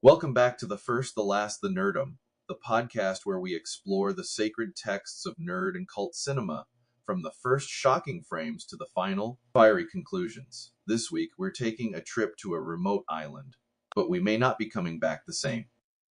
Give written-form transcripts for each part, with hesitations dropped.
Welcome back to the First, the Last, the Nerdom, the podcast where we explore the sacred texts of nerd and cult cinema, from the first shocking frames to the final, fiery conclusions. This week, we're taking a trip to a remote island, but we may not be coming back the same.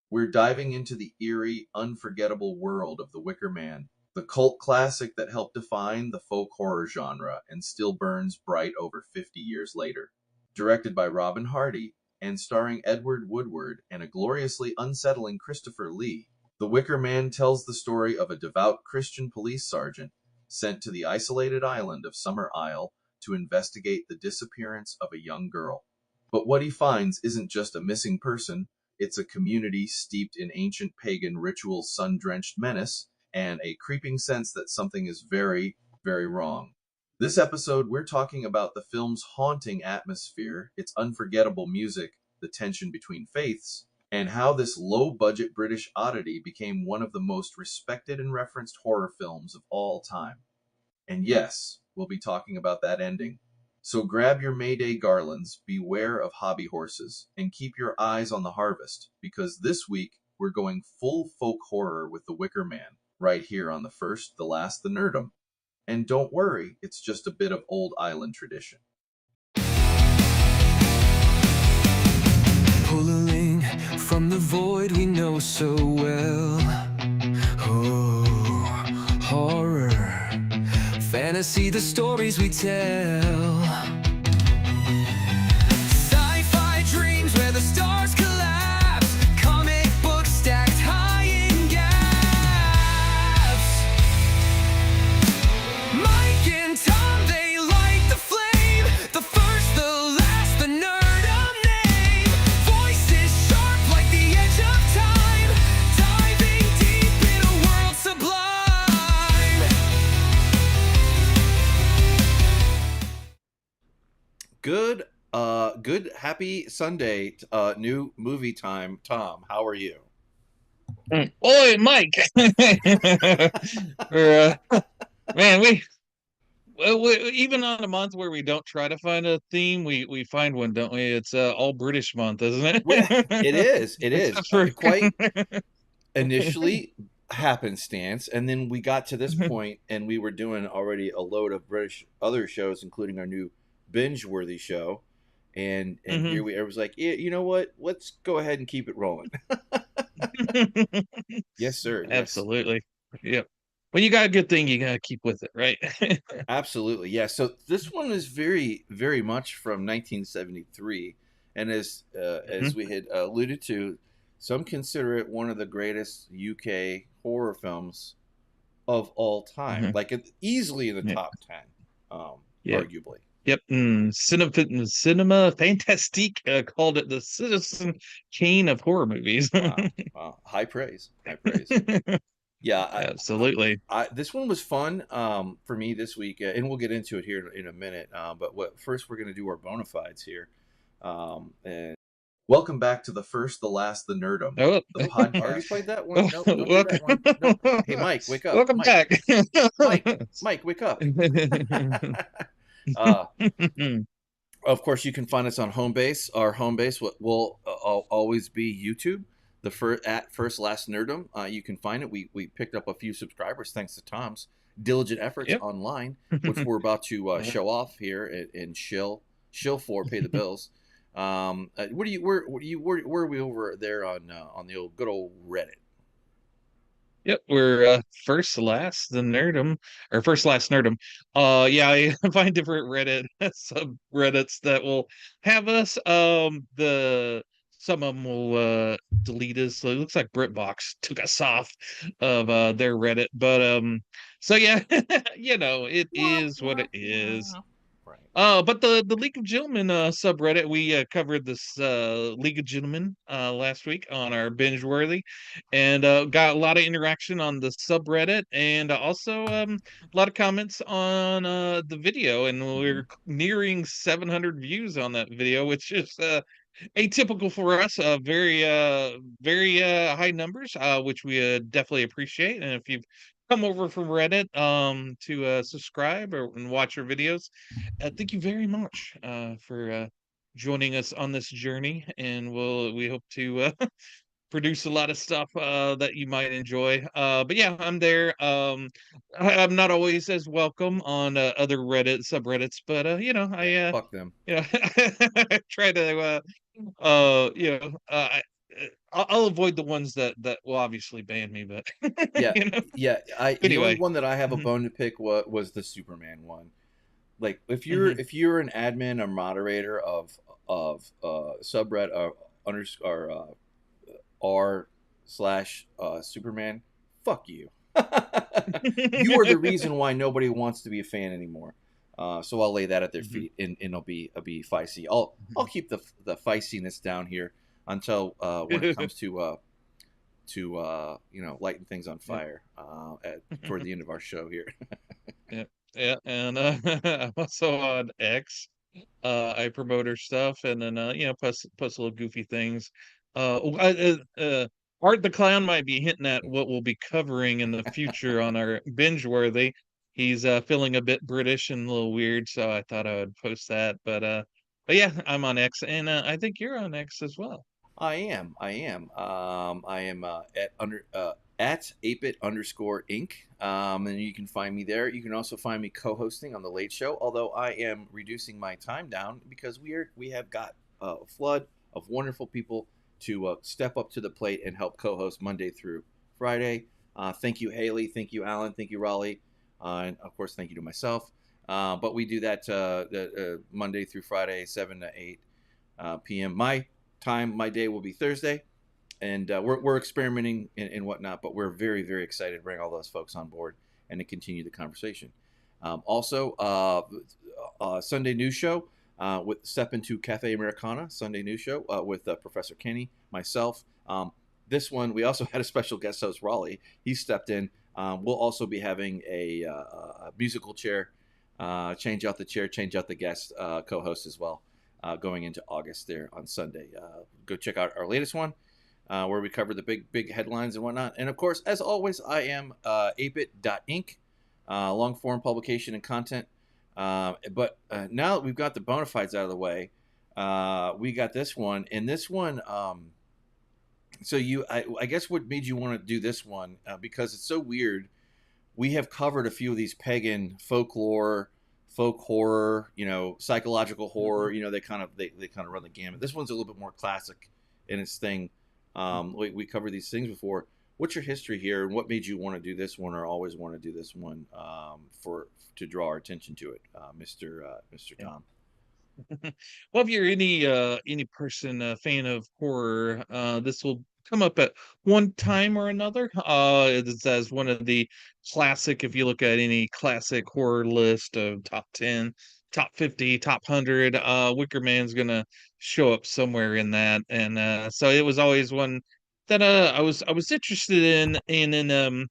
We're diving into the eerie, unforgettable world of the Wicker Man, the cult classic that helped define the folk horror genre and still burns bright over 50 years later. Directed by Robin Hardy, and starring Edward Woodward and a gloriously unsettling Christopher Lee, The Wicker Man tells the story of a devout Christian police sergeant sent to the isolated island of Summer Isle to investigate the disappearance of a young girl. But what he finds isn't just a missing person, it's a community steeped in ancient pagan ritual sun-drenched menace and a creeping sense that something is very, very wrong. This episode, we're talking about the film's haunting atmosphere, its unforgettable music, the tension between faiths, and how this low-budget British oddity became one of the most respected and referenced horror films of all time. And yes, we'll be talking about that ending. So grab your Mayday garlands, beware of hobby horses, and keep your eyes on the harvest, because this week we're going full folk horror with The Wicker Man, right here on the First, the Last, the Nerdom. And don't worry, it's just a bit of old island tradition. Pulling from the void we know so well. Oh, horror, fantasy, the stories we tell. Sci-fi dreams where the stars collapse. Comic books stacked high in gaps. Mike and Tom, they light the flame. The first, the last, the Nerdom name. Voices sharp like the edge of time. Diving deep in a world sublime. Good, happy Sunday, new movie time. Tom, how are you? Oi, Mike. Man, we even on a month where we don't try to find a theme, we find one, don't we? It's all British month, isn't it? It is. Except for- Quite initially happenstance, and then we got to this point, and we were doing already a load of British other shows, including our new binge-worthy show, and here I was like, yeah, you know what? Let's go ahead and keep it rolling. Yes, sir. Absolutely. Yep. When you got a good thing, you gotta keep with it, right? Absolutely. Yeah. So this one is very, very much from 1973, and as we had alluded to, some consider it one of the greatest UK horror films of all time, like easily in the top 10, arguably. Yep. Cinema Fantastique called it the Citizen Kane of horror movies. Wow. High praise. Yeah, absolutely. This one was fun for me this week, and we'll get into it here in a minute. But first, we're going to do our bona fides here. And welcome back to the First, the Last, the Nerdom. Oh. The podcast. Already played that one? No, don't do that one. No. Hey, Mike, wake up. Welcome back. Mike, wake up. Of course, you can find us on Homebase. Our Homebase will always be YouTube. At FirstLastNerdom, you can find it. We picked up a few subscribers thanks to Tom's diligent efforts online, which we're about to show off here and shill for, pay the bills. Where are we over there on the old good old Reddit? Yep, we're First Last the Nerdom, or First Last Nerdom. Yeah, I find different Reddit subreddits that will have us. Some of them will delete us. So it looks like BritBox took us off of their Reddit. But so yeah, it is what it is. Right. But the League of Gentlemen subreddit, we covered this League of Gentlemen last week on our binge worthy, and got a lot of interaction on the subreddit, and also a lot of comments on the video, and we're nearing 700 views on that video, which is atypical for us. Very high numbers, which we definitely appreciate. And if you've come over from Reddit to subscribe and watch our videos, thank you very much for joining us on this journey, and we hope to produce a lot of stuff that you might enjoy. But yeah, I'm there. I'm not always as welcome on other Reddit subreddits, but Yeah, fuck them. you know, I try to you know, I'll avoid the ones that will obviously ban me, but Yeah, you know. yeah. The only Anyway, one that I have a mhm, bone to pick was the Superman one. Like mhm. if you're an admin or moderator of subreddit underscore r slash Superman, fuck you. You are the reason why nobody wants to be a fan anymore. So I'll lay that at their Mhm. feet, and it'll be feisty. I'll keep the feistiness down here until when it comes to lighten things on Yeah. fire at toward the end of our show here. Yeah, yeah, and I'm also on X. I promote her stuff, and then post little goofy things. Art the Clown might be hinting at what we'll be covering in the future on our binge worthy. He's feeling a bit British and a little weird, so I thought I would post that. But yeah, I'm on X, and I think you're on X as well. I am. I am at ApeIt underscore Inc. And you can find me there. You can also find me co-hosting on the Late Show. Although I am reducing my time down because we have got a flood of wonderful people to step up to the plate and help co-host Monday through Friday. Thank you, Haley. Thank you, Alan. Thank you, Raleigh. And of course, thank you to myself. But we do that Monday through Friday, 7 to 8 p.m. My day will be Thursday, and we're experimenting and whatnot, but we're very, very excited to bring all those folks on board and to continue the conversation. Also, Sunday news show with Step Into Cafe Americana, Sunday news show with Professor Kenny, myself. This one, we also had a special guest host, Raleigh. He stepped in. We'll also be having a musical chair, change out the chair, change out the guest co-host as well. Going into August there on Sunday. Go check out our latest one where we cover the big headlines and whatnot. And of course, as always, I am ApeIt.Ink, long form publication and content. But now that we've got the bona fides out of the way, we got this one. And this one, so I guess what made you want to do this one, because it's so weird. We have covered a few of these pagan folklore, folk horror, psychological horror. Mhm. They kind of run the gamut. This one's a little bit more classic in its thing. We covered these things before. What's your history here, and what made you want to do this one, or always want to do this one for to draw our attention to it, Mister Yeah. Tom? Well, if you're any person fan of horror, this will come up at one time or another. It's as one of the classic. If you look at any classic horror list of top 10, top 50, top 100, Wicker Man's gonna show up somewhere in that. And so it was always one that I was interested in. And then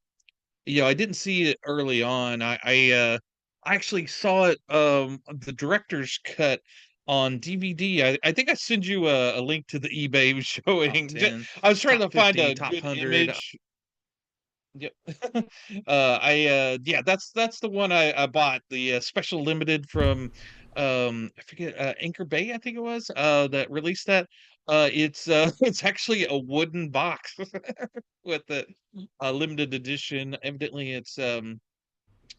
I didn't see it early on. I actually saw it the director's cut on DVD. I think I sent you a link to the eBay Top showing. 10, I was trying top to find 50, a top good 100. image. Yep. Yeah, that's the one I bought, the special limited from I forget, Anchor Bay, I think it was, that released that. It's it's actually a wooden box with the limited edition. Evidently it's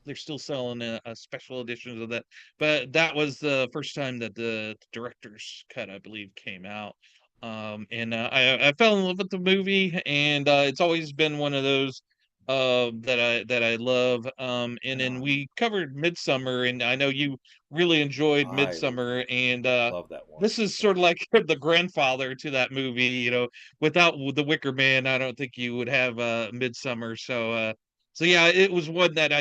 they're still selling special editions of that, but that was the first time that the director's cut, I believe, came out. And I fell in love with the movie, and it's always been one of those that I love. And Right then on. we covered Midsummer, and I know you really enjoyed I Midsummer, and love that one. this is Yeah. sort of like the grandfather to that movie. Without the Wicker Man, I don't think you would have Midsummer. So yeah, it was one that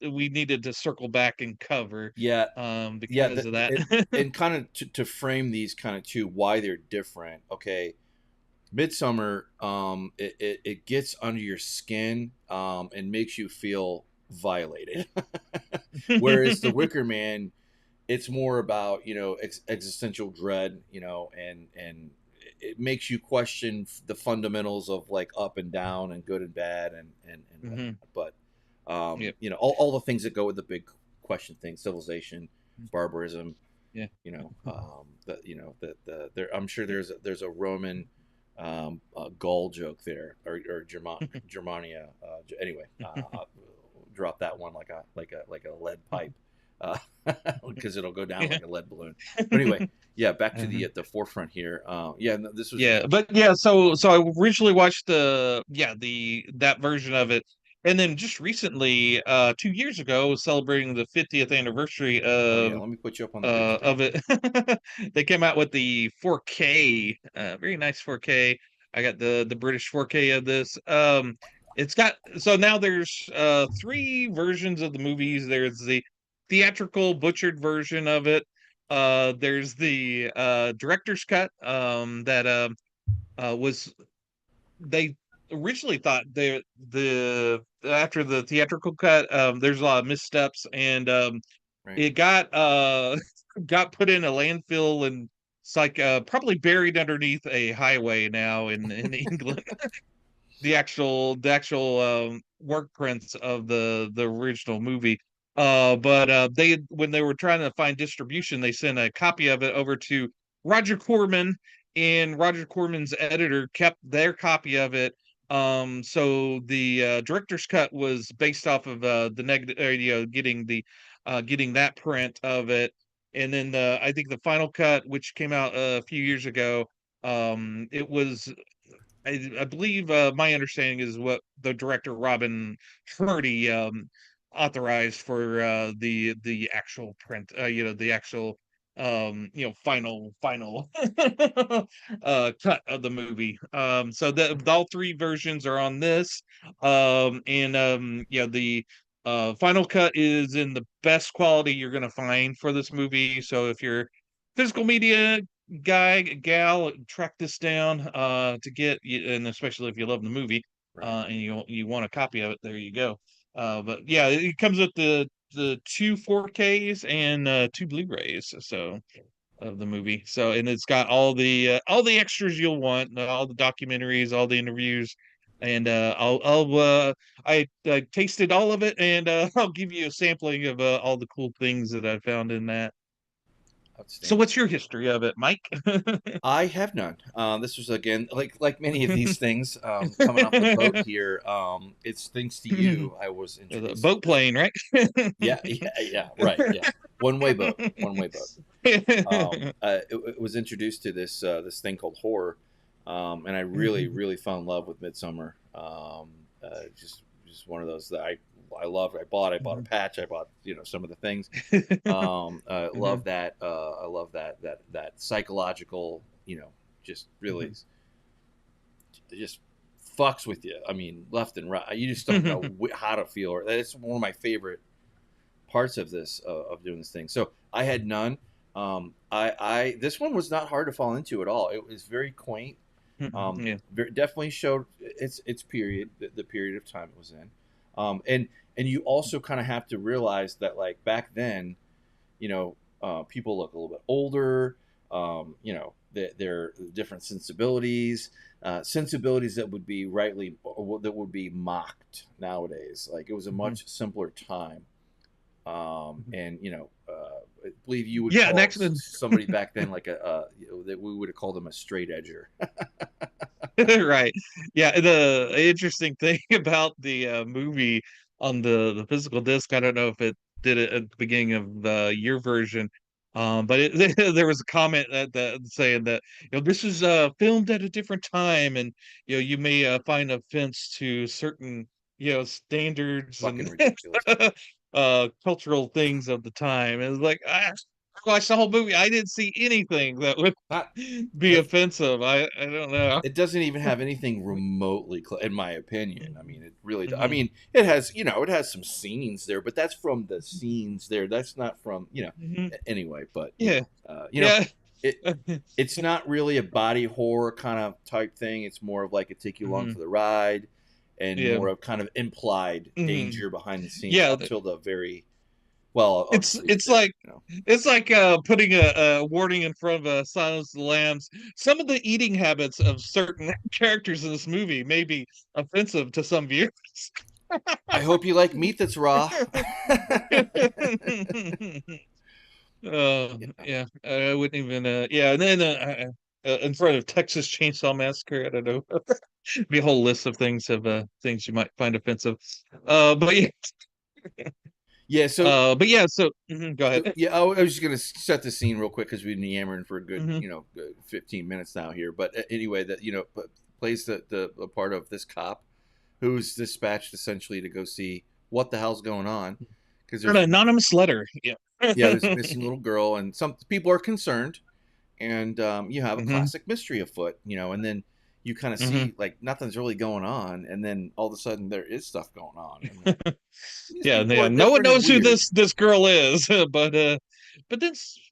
we needed to circle back and cover, Yeah, yeah. because of that. And kind of to frame these kind of two, why they're different. Okay, Midsummer, it gets under your skin, and makes you feel violated. Whereas the Wicker Man, it's more about existential dread, and it makes you question the fundamentals of like up and down and good and bad and Hmm. whatnot. But Yep. all the things that go with the big question thing: civilization, barbarism, Yeah. I'm sure there's a Roman Gaul joke there, or Germania. Anyway, I'll drop that one like a lead pipe, because it'll go down like a lead balloon. But anyway, yeah, back to the forefront here. This was So I originally watched that version of it, and then just recently, 2 years ago, celebrating the 50th anniversary let me put you up on the big screen. of it. They came out with the 4K, very nice 4K. I got the British 4K of this. It's got, so now there's three versions of the movies. There's the theatrical butchered version of it. There's the director's cut that was, they originally thought the after the theatrical cut, there's a lot of missteps, and Right. it got got put in a landfill, and it's like probably buried underneath a highway now in England. The actual work prints of the original movie. But they, when they were trying to find distribution, they sent a copy of it over to Roger Corman, and Roger Corman's editor kept their copy of it. So the director's cut was based off of the negative, getting that print of it, and then I think the final cut, which came out a few years ago, it was, I believe, my understanding is what the director Robin Hardy authorized for the actual print, the actual final cut of the movie. So all three versions are on this, and the final cut is in the best quality you're gonna find for this movie. So if you're physical media gal, track this down to get, and especially if you love the movie, Right. and you want a copy of it, there you go. But yeah, it comes with the two 4Ks and two Blu-rays, so, of the movie. So, and it's got all the extras you'll want, all the documentaries, all the interviews, and I tasted all of it, and I'll give you a sampling of all the cool things that I found in that. So Outstanding. what's your history of it, Mike? I have none. This was, again, like many of these things, coming off the boat here. It's thanks to you I was The introduced. boat plane, right? Yeah, right. Yeah, one-way boat. It was introduced to this thing called horror, and I really fell in love with Midsummer. Just one of those that I loved. I bought a patch. I bought some of the things. Love that. I love that psychological. Just really, just fucks with you. I mean, left and right. You just don't know how to feel. It's one of my favorite parts of this, of doing this thing. So I had none. This one was not hard to fall into at all. It was very quaint. Definitely showed its period, the period of time it was in. And you also kind of have to realize that, like, back then, people look a little bit older. They're different sensibilities that would be that would be mocked nowadays. Like, it was a much simpler time. And I believe you would call somebody back then like that we would have called them a straight edger. Right. Yeah. The interesting thing about the movie on the physical disc, I don't know if it did it at the beginning of your version, but there was a comment that saying that this is filmed at a different time, and you may find offense to certain standards Fucking and ridiculous. cultural things of the time. And it's like, I watched the whole movie. I didn't see anything that would be offensive. I don't know. It doesn't even have anything remotely in my opinion. I mean, it really does. I mean, it has some scenes there, but that's from the scenes there. That's not from anyway. But it's not really a body horror kind of type thing. It's more of like a take you along for the ride, and more of kind of implied danger behind the scenes until the very. Well, it's like it's like putting a warning in front of Silence of the Lambs. Some of the eating habits of certain characters in this movie may be offensive to some viewers. I hope you like meat that's raw. Yeah. Yeah, I wouldn't even. Yeah, and then in front of Texas Chainsaw Massacre, I don't know. Be a whole list of things things you might find offensive. But yeah, Yeah. but yeah. So go ahead. Yeah, I was just gonna set the scene real quick because we've been yammering for a good, Hmm. 15 minutes now here. But anyway, that plays the part of this cop who's dispatched essentially to go see what the hell's going on because An anonymous letter. Yeah. there's a missing little girl and some people are concerned, and you have a Hmm. classic mystery afoot, and then you kind of Hmm. see like nothing's really going on, and then all of a sudden there is stuff going on, and these Yeah, people yeah. are No one different and knows who weird. this girl is, but then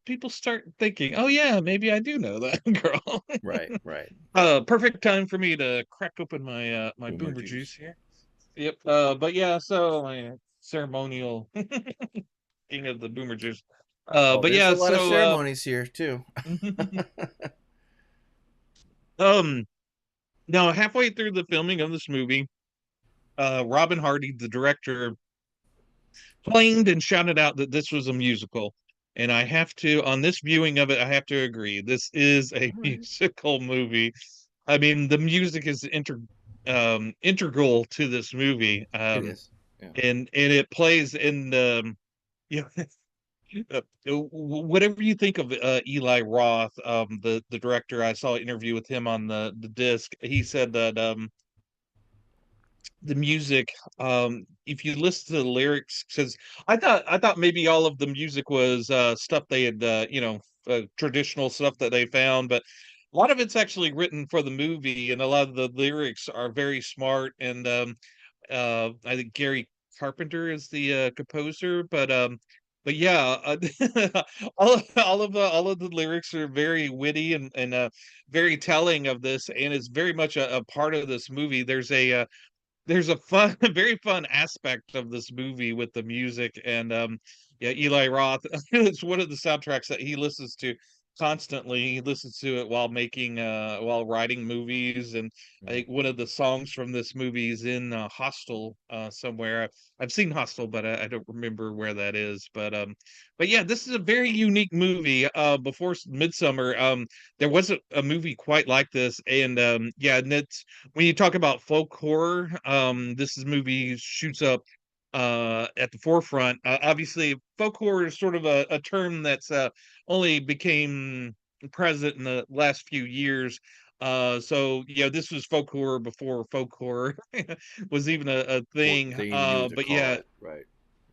people start thinking, oh yeah, maybe I do know that girl. Right, right, right. Perfect time for me to crack open my Boomer boomer juice juice. here. Yep. But yeah, so my ceremonial king of the boomer juice. Oh, But there's a yeah, lot of so ceremonies here too. um now halfway through the filming of this movie, Robin Hardy, the director, claimed and shouted out that this was a musical. And I have to, on this viewing of it, I have to agree. This is a All right. musical movie. I mean, the music is integral to this movie. It is. Yeah. And it plays in the, you whatever you think of Eli Roth, the director. I saw an interview with him on the disc. He said that the music, if you listen to the lyrics, because I thought maybe all of the music was stuff they had, traditional stuff that they found, but a lot of it's actually written for the movie, and a lot of the lyrics are very smart. And I think Gary Carpenter is the composer, but yeah, all of the lyrics are very witty and very telling of this, and it's very much a part of this movie. There's a fun very fun aspect of this movie with the music. And yeah, Eli Roth, it's one of the soundtracks that he listens to constantly. He listens to it while writing movies. And I Mm. think one of the songs from this movie is in Hostel somewhere. I've seen Hostel, but I don't remember where that is. But yeah, this is a very unique movie. Before Midsummer, there wasn't a movie quite like this. And yeah, and it's, when you talk about folk horror, this is movie shoots up at the forefront. Obviously, folk horror is sort of a term that's only became present in the last few years. So yeah, this was folk horror before folk horror was even a Or thing. they even knew what to But call yeah, it. Right.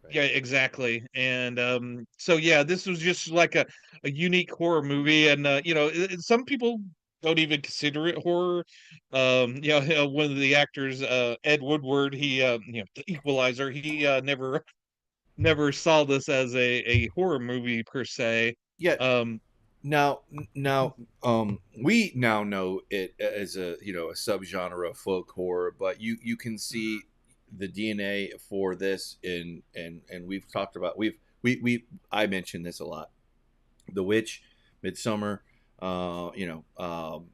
Right. yeah, exactly. And so yeah, this was just like a unique horror movie. And some people don't even consider it horror. One of the actors, Ed Woodward, he the Equalizer, he never saw this as a horror movie per se. Yeah. Um Now, we now know it as a subgenre of folk horror, but you can see the DNA for this and we've talked about I mentioned this a lot. The Witch, Midsummer,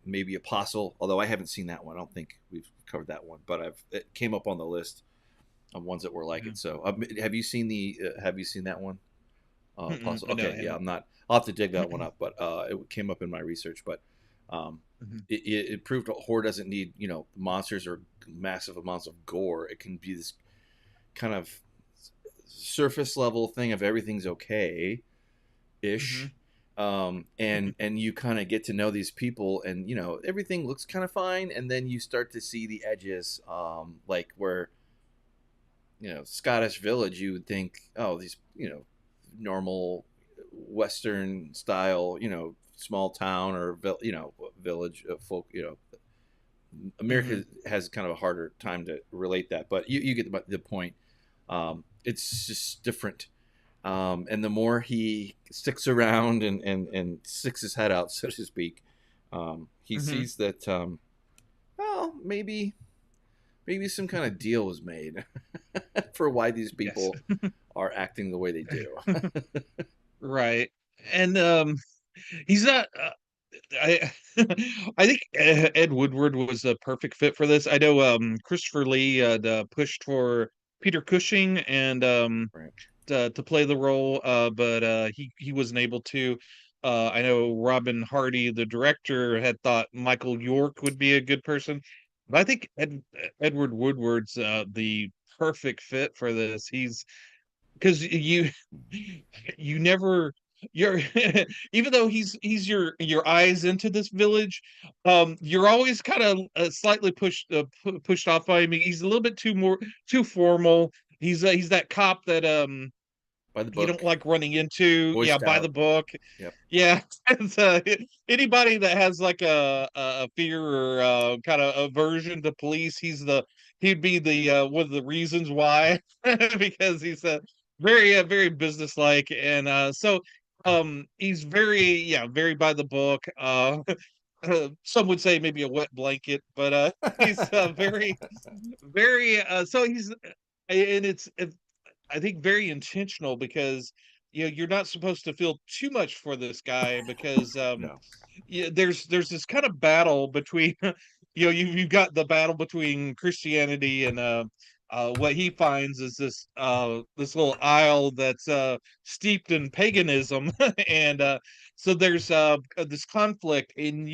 maybe Apostle, although I haven't seen that one. I don't think we've covered that one, but it came up on the list of ones that were like it. So, have you seen that one? Apostle. no, I Okay, yeah, haven't. I'll have to dig that one up, but it came up in my research. But um, Mhm. it proved horror doesn't need monsters or massive amounts of gore. It can be this kind of surface level thing of everything's okay Mhm. ish. And you kind of get to know these people, and everything looks kind of fine, and then you start to see the edges, like where Scottish village, you would think, oh, these normal Western style, small town or village of folk. America Mhm. has kind of a harder time to relate that, but you get the point. It's just different. And the more he sticks around and sticks his head out, so to speak, he Mhm. sees that, well, maybe some kind of deal was made for why these Yes. people are acting the way they do. Right. And he's not. I I think Ed Woodward was a perfect fit for this. I know Christopher Lee pushed for Peter Cushing, and Right. to play the role, but he wasn't able to. I know Robin Hardy, the director, had thought Michael York would be a good person, but I think Edward Woodward's the perfect fit for this. He's because you never you're even though he's your eyes into this village, you're always kind of slightly pushed off by him. He's a little bit too formal. He's that cop that By the you don't book, like running into. Boy Yeah, by Scout. the book. Yep. Yeah. And anybody that has like a fear or kind of aversion to police, he'd be the one of the reasons why. Because he's very businesslike, and so he's very by the book. Some would say maybe a wet blanket, but he's very so he's and it's I think very intentional, because you're not supposed to feel too much for this guy, because No. yeah, there's this kind of battle between you've got the battle between Christianity and what he finds is this little isle that's steeped in paganism. And so there's this conflict, and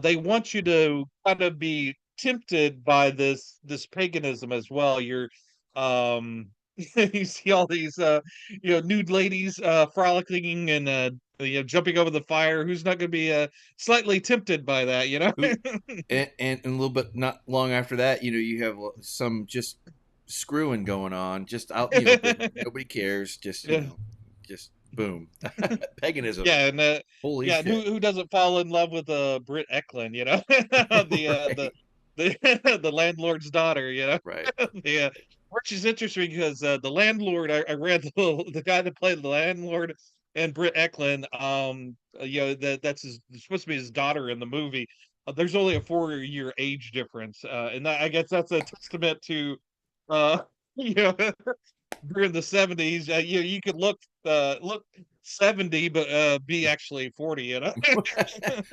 they want you to kind of be tempted by this paganism as well. You're um you see all these nude ladies frolicking and jumping over the fire. Who's not going to be slightly tempted by that, Who and a little bit not long after that, you have some just screwing going on, just out in the open. Nobody cares. Just Yeah. just boom, paganism. Yeah, and Holy yeah, and who shit! who doesn't fall in love with Britt Eklund, the Right, the landlord's daughter, right. the which is interesting, because the landlord, I read the guy that played the landlord and Britt Eklund, that's supposed to be his daughter in the movie. There's only a 4-year age difference, and I guess that's a testament to uh you know during the 70s. You could look 70, but be actually 40,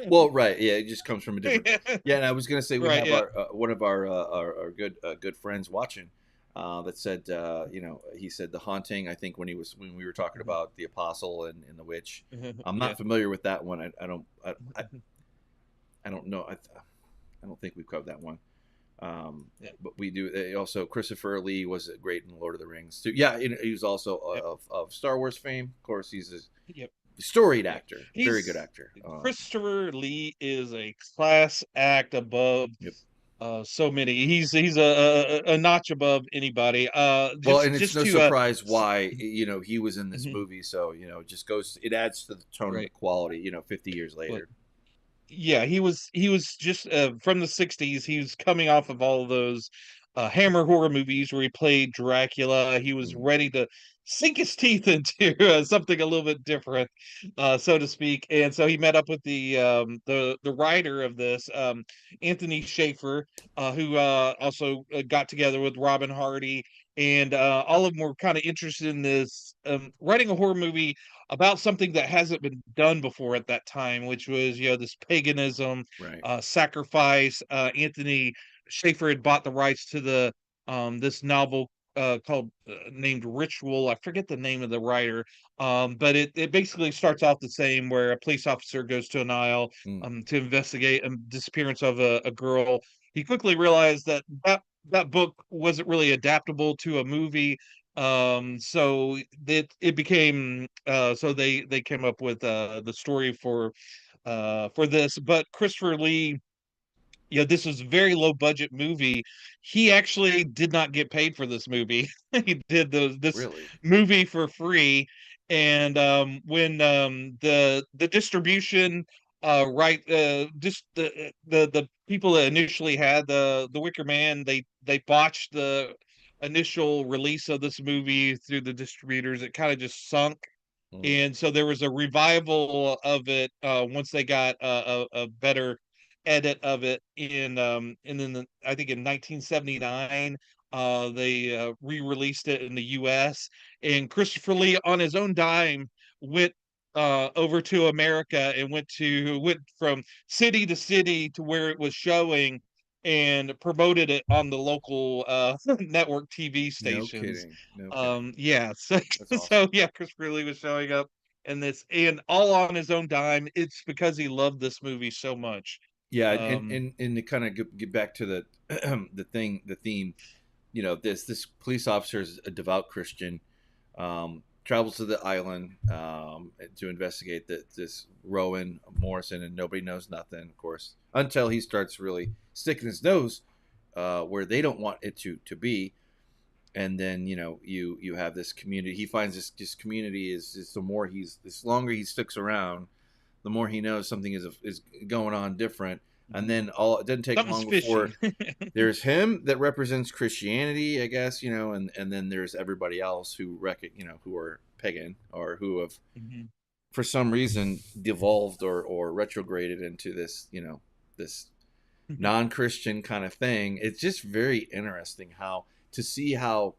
Well, right, yeah, it just comes from a different. Yeah. Yeah, and I was gonna say we Right, have yeah. our one of our good friends watching. That said, he said The Haunting. I think when we were talking about the Apostle and the Witch. I'm Yeah. not familiar with that one. I don't know. I don't think we've covered that one. Yeah. But we do. Also, Christopher Lee was great in Lord of the Rings too. Yeah, he was also Yep. of Star Wars fame. Of course, he's a Yep. storied Yeah. actor, very good He's actor. Christopher Lee is a class act above Yep. so many. He's a notch above anybody. Well, Just and it's just no to surprise why he was in this mhm, movie. So it just goes. It adds to the tone and the right. quality. 50 years Well, later. yeah, he was just from the 60s. He was coming off of all of those Hammer horror movies where he played Dracula. He was Mm, ready to sink his teeth into something a little bit different, so to speak. And so he met up with the writer of this, Anthony Schaefer, who also got together with Robin Hardy, and all of them were kind of interested in this, writing a horror movie about something that hasn't been done before at that time, which was this paganism, right. sacrifice. Anthony Schaefer had bought the rights to the this novel called named Ritual. I forget the name of the writer, but it basically starts off the same, where a police officer goes to an aisle Mm, to investigate a disappearance of a girl. He quickly realized that book wasn't really adaptable to a movie, so it became so they came up with the story for this. But Christopher Lee, this was a very low budget movie. He actually did not get paid for this movie. He did this really? movie for free. And when the distribution right just the people that initially had the Wicker Man, they botched the initial release of this movie through the distributors. It kind of just sunk, Mm, and so there was a revival of it once they got a better edit of it and then I think in 1979 they re-released it in the US, and Christopher Lee on his own dime went over to America and went from city to city to where it was showing, and promoted it on the local network TV No stations. kidding. No kidding. Yeah, so That's awesome. so yeah, Christopher Lee was showing up in this, and all on his own dime. It's because he loved this movie so much. Yeah, Um, and to kind of get back to the the theme, this police officer is a devout Christian, travels to the island to investigate this Rowan Morrison, and nobody knows nothing, of course, until he starts really sticking his nose where they don't want it to be. And then you have this community. He finds this community is the longer he sticks around, the more he knows something is going on different. And then it doesn't take something's long before fishy. there's him that represents Christianity, I guess, and then there's everybody else who who are pagan or who have Mhm. for some reason devolved or retrograded into this non-Christian kind of thing. It's just very interesting to see how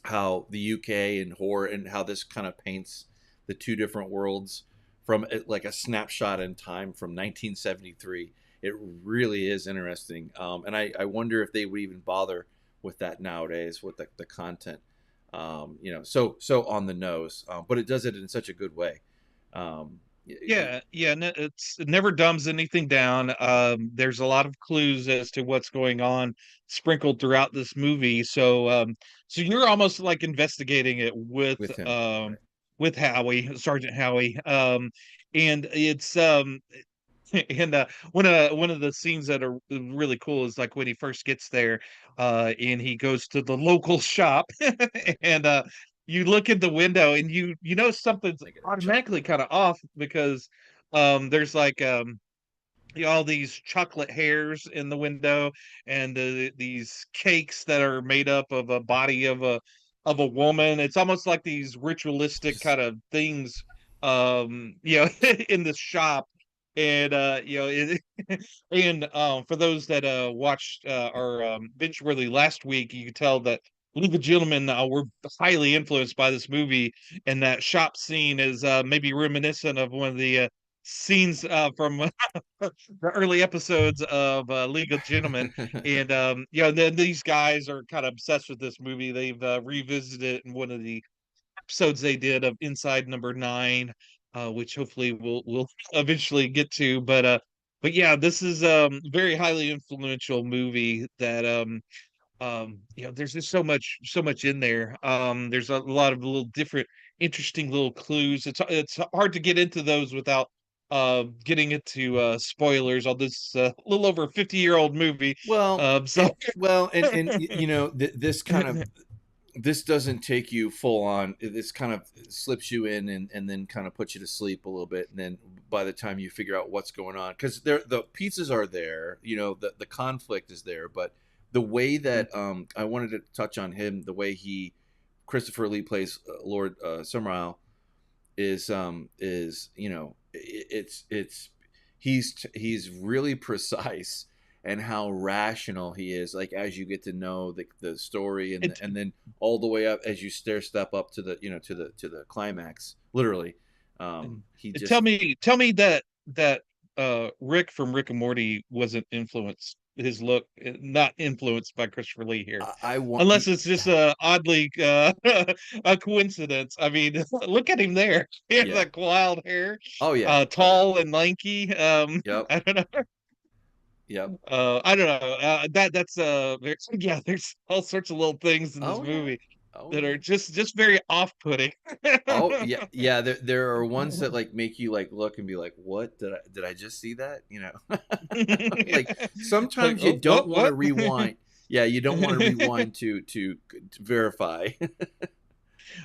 the UK and horror and how this kind of paints the two different worlds from like a snapshot in time from 1973. It really is interesting, and I wonder if they would even bother with that nowadays with the content. So on the nose, but it does it in such a good way. Um, Yeah, it never dumbs anything down. There's a lot of clues as to what's going on sprinkled throughout this movie. So you're almost like investigating it with him, right? with Howie, Sergeant Howie. And it's and one of the scenes that are really cool is like when he first gets there, and he goes to the local shop, and you look in the window and you know something's Like a automatically kind of off because there's like all these chocolate hairs in the window, and these cakes that are made up of a body of a woman. It's almost like these ritualistic just kind of things, in the shop. And and for those that watched our binge worthy last week, you could tell that League of Gentlemen were highly influenced by this movie, and that shop scene is maybe reminiscent of one of the scenes from the early episodes of League of Gentlemen. And then these guys are kind of obsessed with this movie. They've revisited it in one of the episodes they did of Inside Number Nine, which hopefully we'll eventually get to. But yeah, this is very highly influential movie that there's just so much in there. There's a lot of little different interesting little clues. It's hard to get into those without getting into spoilers on this little over 50-year-old movie. well, So this kind of this doesn't take you full on. This kind of slips you in and then kind of puts you to sleep a little bit. And then by the time you figure out what's going on, because the pieces are there, the conflict is there, but the way that I wanted to touch on him, the way Christopher Lee plays Lord Summerisle is it's he's really precise and how rational he is, like as you get to know the story it, and then all the way up as you step up to the to the climax, literally. He just tell me that Rick from Rick and Morty wasn't influenced his look not influenced by Christopher Lee here, I want unless it's just a oddly a coincidence. I mean, look at him there. He has yeah. that wild hair, Oh yeah. Oh yeah. tall and lanky. Yep. I don't know. Yep. I don't know. That's yeah. There's all sorts of little things in this Oh yeah. movie Oh that yeah. are just very off-putting. Oh yeah, yeah. There are ones that like make you like look and be like, "What did I just see that?" Like Like, sometimes you oh, don't want to what? rewind. Yeah, you don't want to rewind to verify.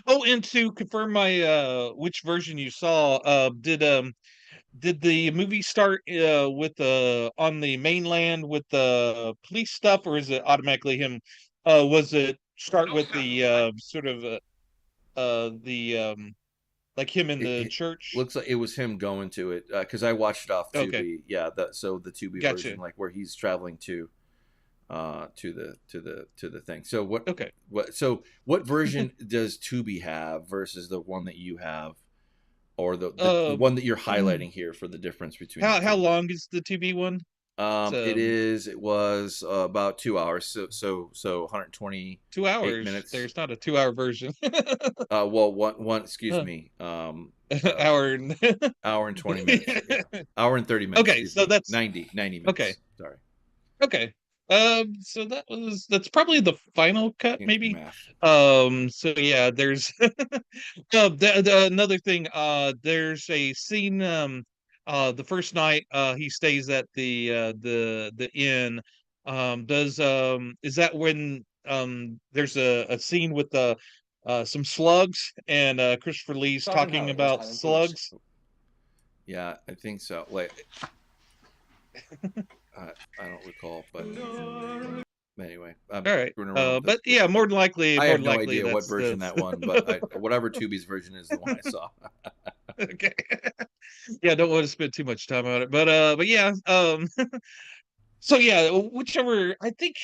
Oh, and to confirm my which version you saw, did the movie start with on the mainland with the police stuff, or is it automatically him? Was it start with the sort of the like him in the It church? looks like it was him going to it because I watched it off Okay, Tubi. Yeah, so the Tubi gotcha. version, like where he's traveling to the thing. So Okay. what version does Tubi have versus the one that you have, or the Uh, one that you're highlighting here for the difference between the how two? long is the TV one? It was about 2 hours. So 128 2 hours. minutes. There's not a 2 hour version. Well, one. Excuse Huh. me. Hour and Hour and 20 minutes. Yeah. Hour and 30 minutes. Okay, Excuse so me. that's 90 okay. minutes. Sorry. Okay. So that's probably the final cut, Can't do maybe. math. So yeah, there's another thing. There's a scene. The first night, he stays at the inn. Is that when there's a scene with some slugs and Christopher Lee's talking about slugs? Yeah, I think so. Like, I don't recall, but anyway, I'm All right. screwing around But with yeah, the. more I have than no likely idea what that's version that one, but whatever Tubi's version is the one I saw. okay. Yeah, don't want to spend too much time on it. But yeah, so yeah, whichever I think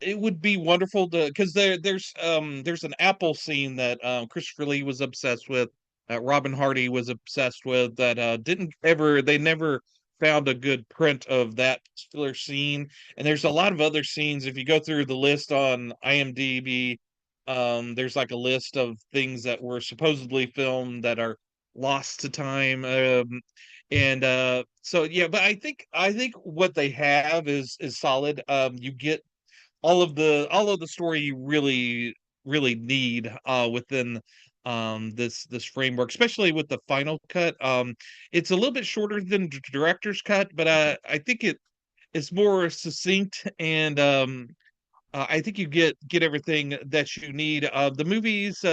it would be wonderful to because there's an Apple scene that Christopher Lee was obsessed with, Robin Hardy was obsessed with that didn't ever they never found a good print of that particular scene. And there's a lot of other scenes. If you go through the list on IMDb, there's like a list of things that were supposedly filmed that are lost to time. And so yeah, but I think what they have is solid. You get all of the story you really need within this framework, especially with the final cut. It's a little bit shorter than the director's cut, but I think it is more succinct, and I think you get everything that you need. The movie's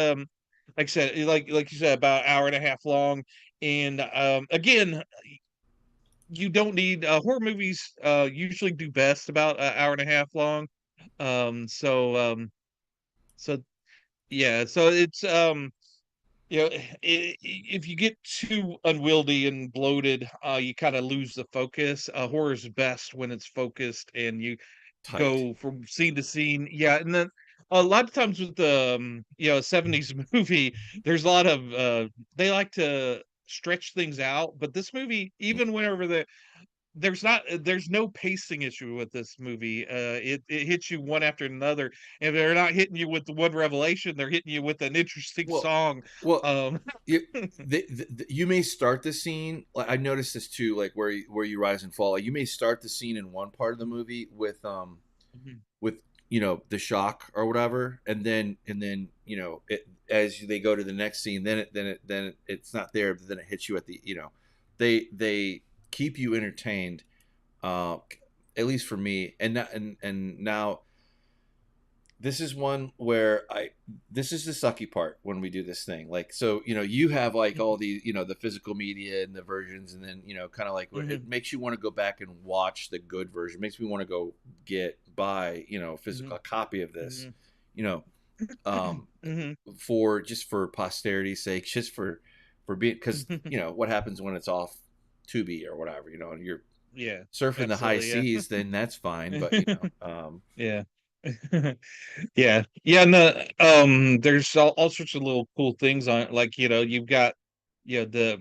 like I said, like you said, about an hour and a half long. And again, you don't need horror movies usually do best about an hour and a half long. So yeah, so it's if you get too unwieldy and bloated, you kind of lose the focus. Horror is best when it's focused and you Tight. go from scene to scene. Yeah, and then a lot of times with the 70s movie, there's a lot of they like to stretch things out, but this movie, even whenever there's no pacing issue with this movie. It hits you one after another, and they're not hitting you with the one revelation, they're hitting you with an interesting Well, song. well, um you may start the scene. Like, I noticed this too. Like where you rise and fall. Like, you may start the scene in one part of the movie with the shock or whatever, and then as they go to the next scene, it's not there, but then it hits you at the they keep you entertained, at least for me. And now this is one where this is the sucky part when we do this thing. Like, so you have like all the the physical media and the versions, and then kind of like it makes you want to go back and watch the good version. Makes me want to go buy physical a copy of this, for posterity's sake, just for being, because what happens when it's off Tubi or whatever, and you're yeah, surfing the high absolutely, yeah. seas, then that's fine. But Yeah. Yeah, no, there's all sorts of little cool things on it. Like, you've got, the,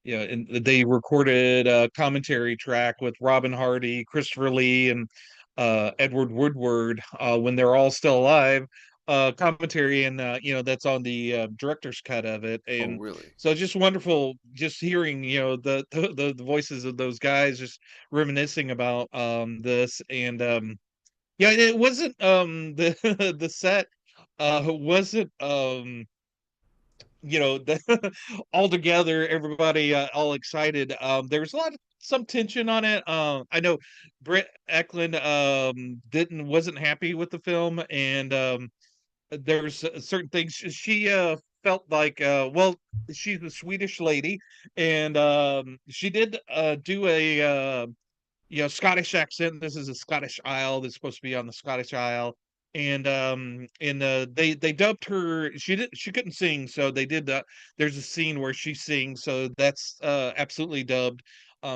and they recorded a commentary track with Robin Hardy, Christopher Lee, and Edward Woodward when they're all still alive. Commentary, and that's on the director's cut of it. oh, And really? so it's just wonderful just hearing the voices of those guys just reminiscing about this. And yeah, it wasn't the the set wasn't all together, everybody all excited. There was some tension on it. I know Britt Eklund didn't wasn't happy with the film, and there's certain things she felt like, well, she's a Swedish lady, and she did do a Scottish accent. This is a Scottish Isle that's supposed to be on the Scottish Isle. And they dubbed her. She couldn't sing, so they did there's a scene where she sings, so that's absolutely dubbed.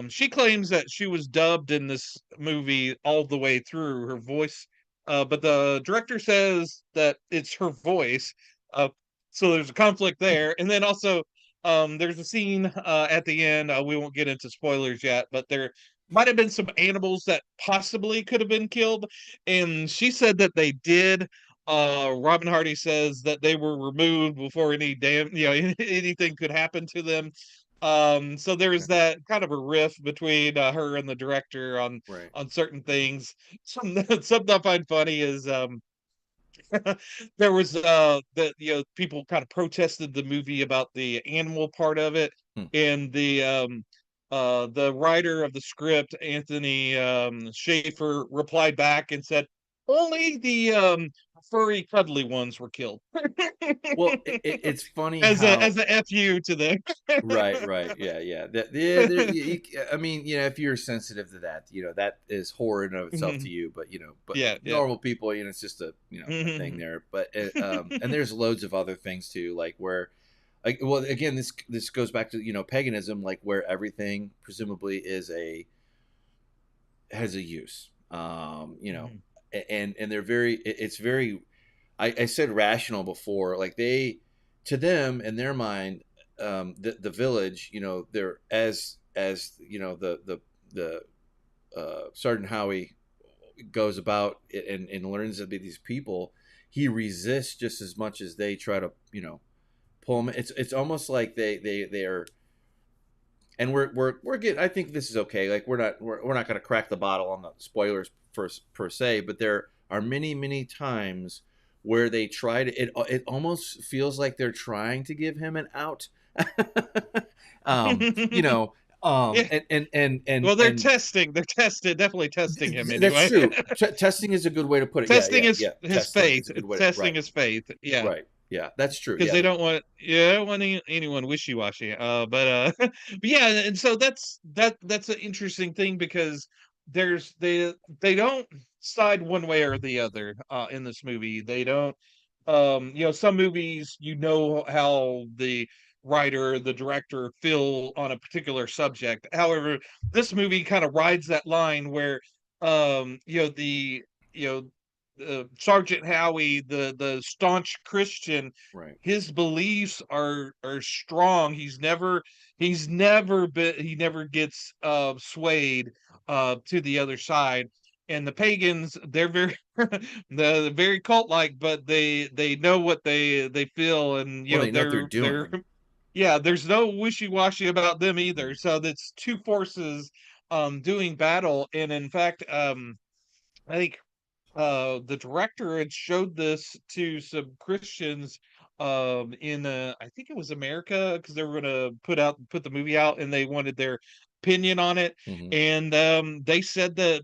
She claims that she was dubbed in this movie all the way through, her voice, but the director says that it's her voice. Uh, so there's a conflict there. And then also there's a scene at the end. We won't get into spoilers yet, but might have been some animals that possibly could have been killed, and she said that they did. Robin Hardy says that they were removed before anything could happen to them. So there's that kind of a rift between her and the director Right. on certain things. Something I find funny is there was that people kind of protested the movie about the animal part of it, Hmm. and the writer of the script, Anthony Schaefer, replied back and said only the furry cuddly ones were killed. Well, it's funny As how. a fu to them. Right, right, yeah, yeah. I mean, if you're sensitive to that, that is horror in and of itself to Mhm. you. But but Yeah, yeah. normal people, it's just a thing there. But and there's loads of other things too, like where, like, well, again, this goes back to paganism, like where everything presumably has a use. Mhm. And they're it's very. I said rational before, like to them in their mind, the village, they're the Sergeant Howie goes about and learns to be these people. He resists just as much as they try to pull him. It's almost like they are. And we're getting. I think this is okay. Like we're not going to crack the bottle on the spoilers per se, but there are many times where they try to. It almost feels like they're trying to give him an out. um, you know, Yeah. and Well, they're testing. They're definitely testing him that's anyway. true. Testing is a good way to put it. Yeah, Testing yeah, yeah. his Testing faith. is a good way to. Testing Right, his faith. Yeah. right. Yeah, that's true. Because Yeah, they don't want anyone wishy-washy. But yeah, and so that's an interesting thing because there's they don't side one way or the other in this movie. They don't some movies, how the writer, the director feel on a particular subject. However, this movie kind of rides that line where you know Sergeant Howie, the staunch Christian, right. his beliefs are strong. He never gets swayed to the other side. And the pagans, they're very the very cult like, but they know what they feel, and Well, they know what they're they're doing. yeah, there's no wishy-washy about them either. Mhm. So that's two forces doing battle. And in fact, I think the director had showed this to some Christians in I think it was America, because they were going to put the movie out, and they wanted their opinion on it. Mhm. And they said that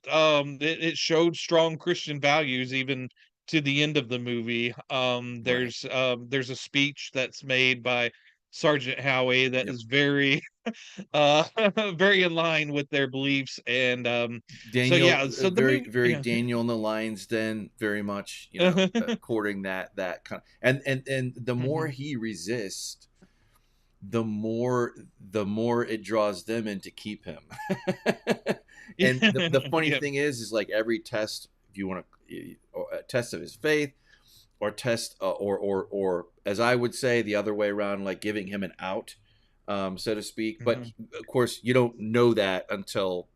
it showed strong Christian values even to the end of the movie. Right. There's a speech that's made by Sergeant Howie that Yep. is very uh very in line with their beliefs. And so Daniel, yeah, so the very movie, very yeah. Daniel in the Lions Den, very much courting that kind. And the more Mhm. he resists, the more it draws them in to keep him. And the funny Yeah. thing is like every test, if you want to, a test of his faith, or test, or as I would say, the other way around, like giving him an out, so to speak. But Mhm. of course, you don't know that until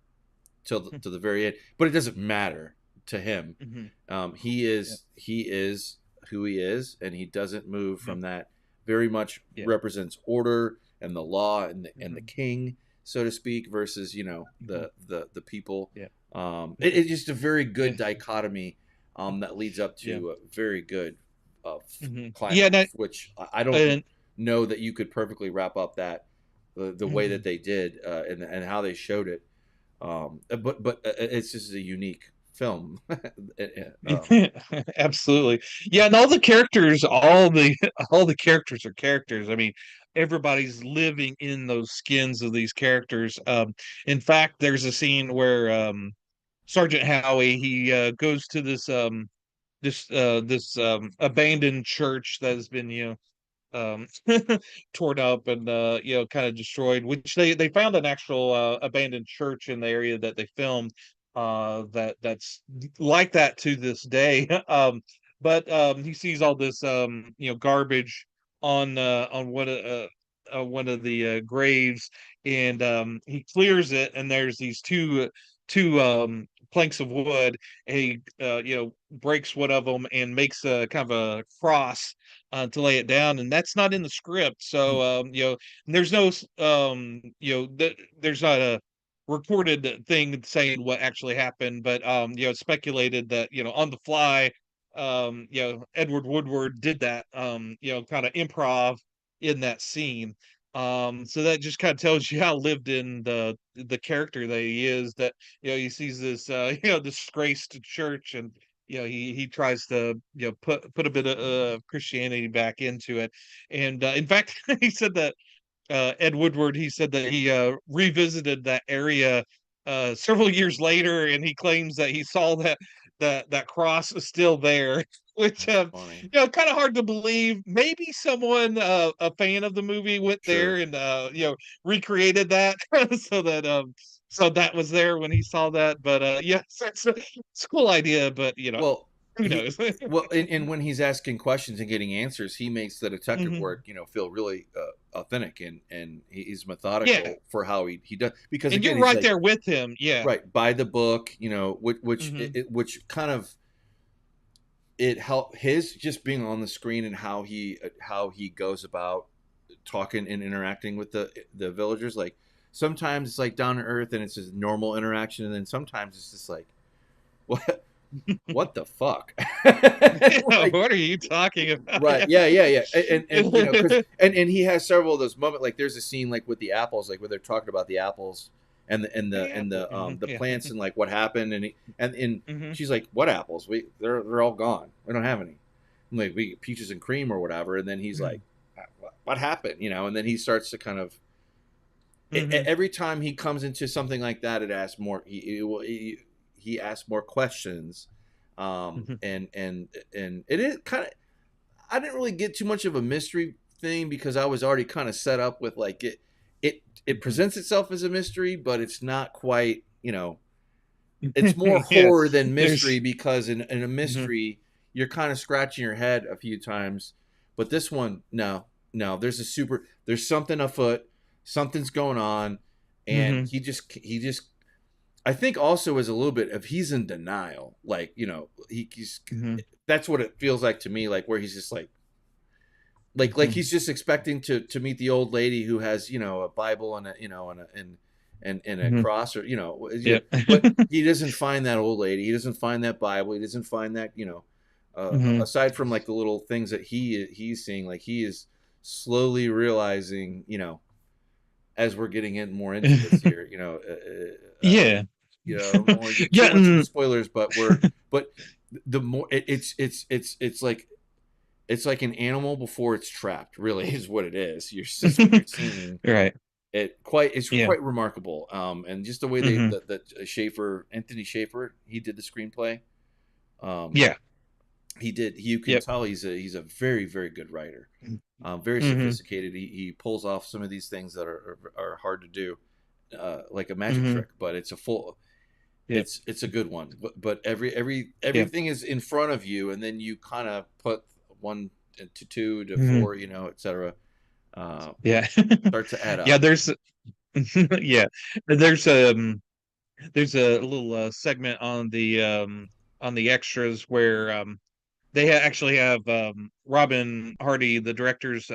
to the very end. But it doesn't matter to him. Mhm. Yeah. He is who he is, and he doesn't move Yeah. from that. Very much Yeah. represents order and the law and the Mhm. king, so to speak, versus Mhm. the people. Yeah. It's just a very Yeah. good dichotomy, that leads up Yeah. to a very good Mhm. Yeah, climax, which I don't and know that you could perfectly wrap up that the way that mhm. they did, and how they showed it. But it's just a unique film. Absolutely. Yeah, and all the characters are characters. I mean, everybody's living in those skins of these characters. In fact, there's a scene where Sergeant Howie, he goes to this abandoned church that has been um torn up and kind of destroyed, which they found an actual abandoned church in the area that they filmed, that's like that to this day. But he sees all this garbage on what one of the graves, and he clears it, and there's these two planks of wood, and he breaks one of them and makes a kind of a cross to lay it down, and that's not in the script. So there's no there's not a recorded thing saying what actually happened, but it's speculated that on the fly, Edward Woodward did that, kind of improv in that scene. So that just kind of tells you how lived in the character that he is. That he sees this disgraced church, and he tries to put a bit of Christianity back into it. And in fact, he said that Ed Woodward, he said that he revisited that area several years later, and he claims that he saw that cross is still there, which Funny. kind of hard to believe. Maybe someone a fan of the movie went there Sure. and recreated that so that was there when he saw that. But yes, it's a cool idea, but Well, who knows? and when he's asking questions and getting answers, he makes the detective Mhm. work, feel really authentic, and he's methodical Yeah, for how he does. Because and again, you're he's right like, there with him. Yeah. right, by the book, which Mhm. which kind of it help his just being on the screen and how he goes about talking and interacting with the villagers. Like sometimes it's like down to earth and it's just normal interaction, and then sometimes it's just like what the fuck. Like, What are you talking about? right, yeah, and because and he has several of those moments. Like there's a scene like with the apples, like where they're talking about the apples and the Yeah. plants and like what happened, and Mhm. she's like, what apples? They're all gone, we don't have any. I'm like, we get peaches and cream or whatever. And then he's like, what happened, and then he starts to kind of Mhm. every time he comes into something like that, it asks more. He asks more questions, Mhm. and it is kind of. I didn't really get too much of a mystery thing because I was already kind of set up with like it presents itself as a mystery, but it's not quite. It's more Yeah. horror than mystery There's because in a Mhm. mystery you're kind of scratching your head a few times, but this one, no, there's something afoot, something's going on, and Mhm. he just I think also is a little bit of he's in denial, like he's Mhm. that's what it feels like to me, like where he's just like Mhm. he's just expecting to meet the old lady who has a Bible and and a Mhm. cross, or Yep. but he doesn't find that old lady, he doesn't find that Bible, he doesn't find that Mhm. aside from like the little things that he's seeing, like he is slowly realizing, as we're getting in more into this here, Yeah. I don't want to get too Yeah, much into and spoilers, but the more it's like an animal before it's trapped, really, is what it is. You're seeing right. it's Yeah. quite remarkable. And just the way Mhm. Anthony Schaefer, he did the screenplay. Um, Yeah. you can Yep. tell he's a very, very good writer. Very Mhm. sophisticated. He pulls off some of these things that are hard to do, like a magic Mhm. trick, but Yep. it's a good one. But Yep. everything is in front of you, and then you kind of put one to two to Mhm. four, etc. Uh, Yeah. start to add Yeah, up. there's yeah. There's there's a little segment on the extras where they actually have Robin Hardy, the director's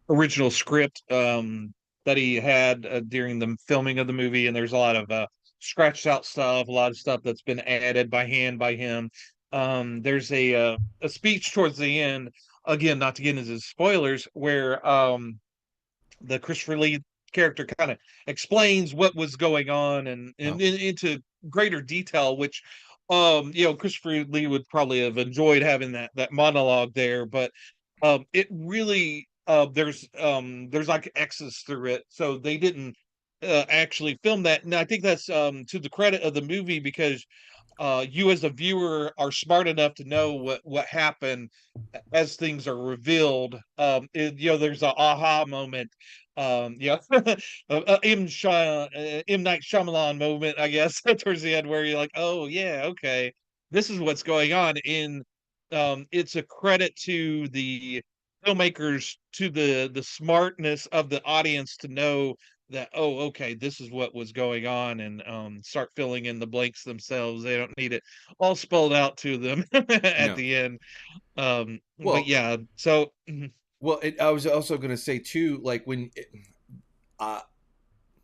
original script that he had during the filming of the movie, and there's a lot of scratched out stuff, a lot of stuff that's been added by hand by him. There's a speech towards the end, again, not to get into spoilers, where the Christopher Lee character kind of explains what was going on and Oh, into greater detail, which Christopher Lee would probably have enjoyed having that monologue there, but it really there's like X's through it, so they didn't actually film that. And I think that's to the credit of the movie, because you as a viewer are smart enough to know what happened as things are revealed. There's a aha moment. M Night Shyamalan moment, I guess, towards the end, where you're like, oh yeah, okay, this is what's going on. In It's a credit to the filmmakers to the smartness of the audience to know that, oh, okay, this is what was going on, and start filling in the blanks themselves. They don't need it all spelled out to them at No. the end. But Well, yeah, so I was also going to say too, like uh,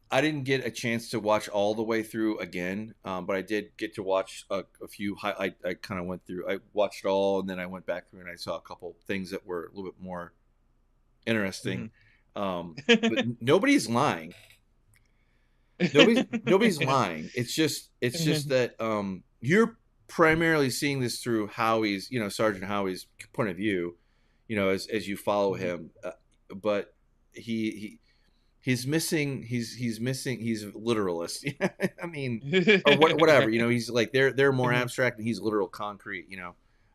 I didn't get a chance to watch all the way through again, but I did get to watch a few. I kind of went through. I watched it all, and then I went back through and I saw a couple things that were a little bit more interesting. But nobody's lying. Nobody's lying. It's just that you're primarily seeing this through Howie's, Sergeant Howie's point of view, as you follow him, but he's missing. He's missing. He's a literalist. I mean, or whatever. He's like they're more abstract, and he's literal, concrete.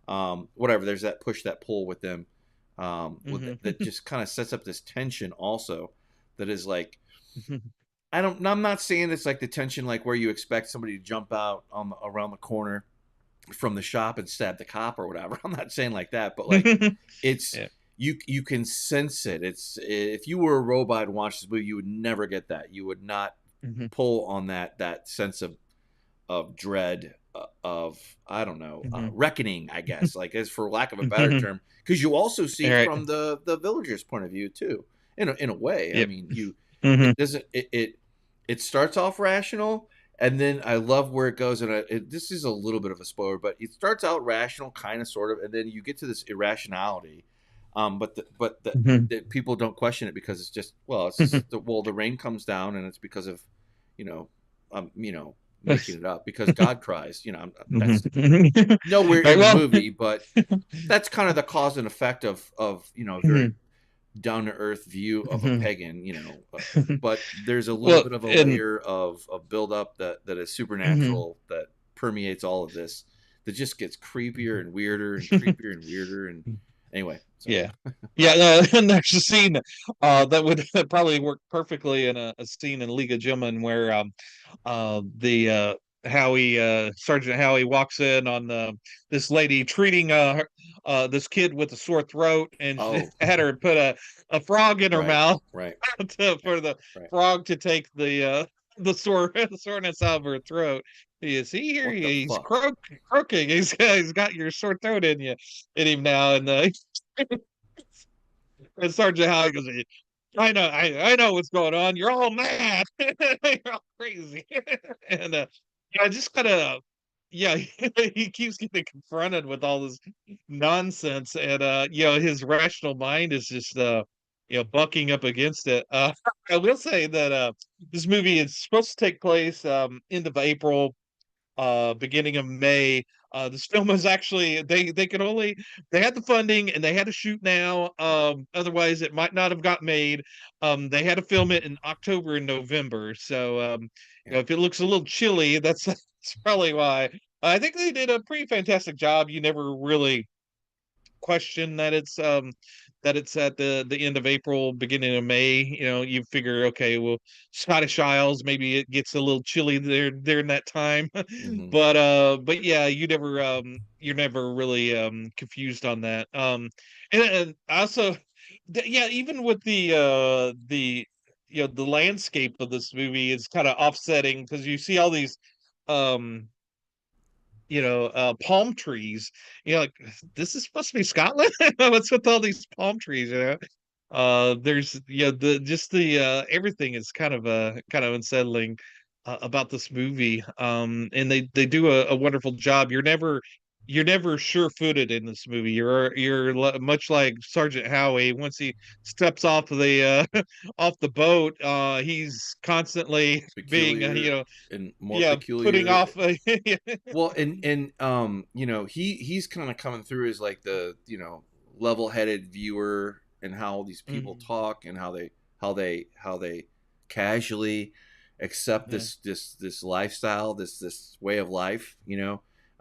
Whatever. There's that push, that pull with them, that just kind of sets up this tension. Also, that is like. I'm not saying it's like the tension, like where you expect somebody to jump out around the corner from the shop and stab the cop or whatever. I'm not saying like that, but like it's Yeah. you can sense it. It's if you were a robot and watched this movie, you would never get that. You would not pull on that sense of dread, of I don't know, reckoning, I guess, like as for lack of a better term, because you also see it from the villagers' point of view too, in a way. Yep. I mean, it doesn't it starts off rational, and then I love where it goes. And this is a little bit of a spoiler, but it starts out rational, kind of, sort of, and then you get to this irrationality. But the people don't question it because it's just the rain comes down, and it's because of making it up because God cries. That's nowhere in the movie, but that's kind of the cause and effect of a very down to earth view of a pagan, but there's a little bit of a layer of build up that is supernatural that permeates all of this, that just gets creepier and weirder and creepier and weirder. And anyway, yeah, and there's a scene that would probably work perfectly in a scene in League of Gentlemen where the Sergeant Howie walks in on this lady treating this kid with a sore throat, and had her put a frog in her mouth, right, for the frog to take the soreness out of her throat. Is he here? He's croaking. He's got your sore throat in him now, and and Sergeant Howie goes, I know what's going on. You're all mad. You're all crazy. And I just kind of, he keeps getting confronted with all this nonsense, and his rational mind is just bucking up against it. I will say that this movie is supposed to take place end of April, beginning of May. This film was actually they had the funding and they had to shoot now. Otherwise it might not have got made. They had to film it in October and November. So if it looks a little chilly, that's probably why. I think they did a pretty fantastic job. You never really question that it's at the end of April, beginning of May. You figure, okay, well, Scottish Isles, maybe it gets a little chilly there in that time. But yeah, you're never really confused on that. And also, even with the landscape of this movie is kind of offsetting, because you see all these um palm trees. Like, this is supposed to be Scotland. What's with all these palm trees? There's the everything is kind of unsettling about this movie. And they do a wonderful job. You're never sure-footed in this movie. You're much like Sergeant Howie. Once he steps off of the off the boat, he's constantly peculiar, being and more peculiar, putting off. Well, and he's kind of coming through as like the level-headed viewer, and how these people talk, and how they casually accept this lifestyle, this way of life.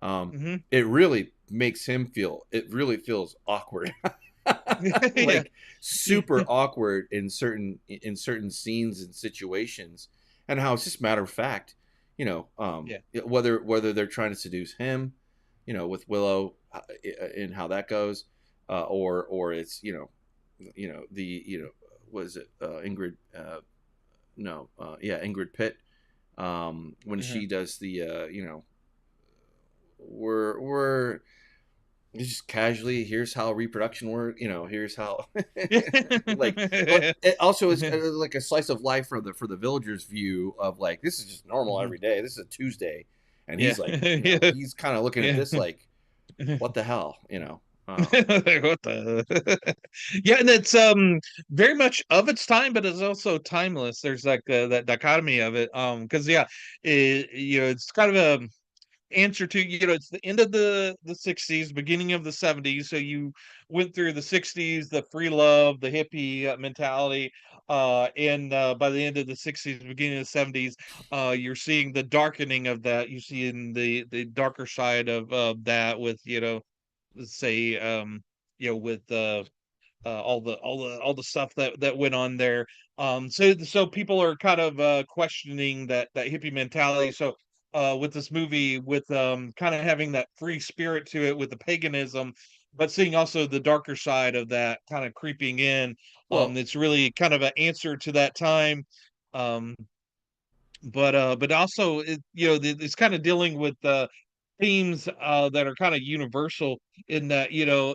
It really makes him feel. It really feels awkward. Like super awkward in certain scenes and situations, and how it's just matter of fact, whether they're trying to seduce him, with Willow, and how that goes, or it's was it Ingrid? No, yeah, Ingrid Pitt. When Mhm. she does the, we're just casually, here's how reproduction works, here's how, like, but it also is like a slice of life for the villagers view of like, this is just normal Mhm. every day, this is a Tuesday, and Yeah. he's like, Yeah. he's kind of looking at Yeah. this like, what the hell, What the yeah, and it's very much of its time, but it's also timeless. There's like that dichotomy of it, because yeah, it's kind of a answer to, it's the end of the 60s, beginning of the 70s. So you went through the 60s, the free love, the hippie mentality, and by the end of the 60s, beginning of the 70s, you're seeing the darkening of that. You see in the darker side of that with, let's say, with all the stuff that went on there. So people are kind of questioning that hippie mentality. So with this movie, with kind of having that free spirit to it, with the paganism, but seeing also the darker side of that kind of creeping in, well, it's really kind of an answer to that time. Um, but also it's kind of dealing with themes that are kind of universal, in that,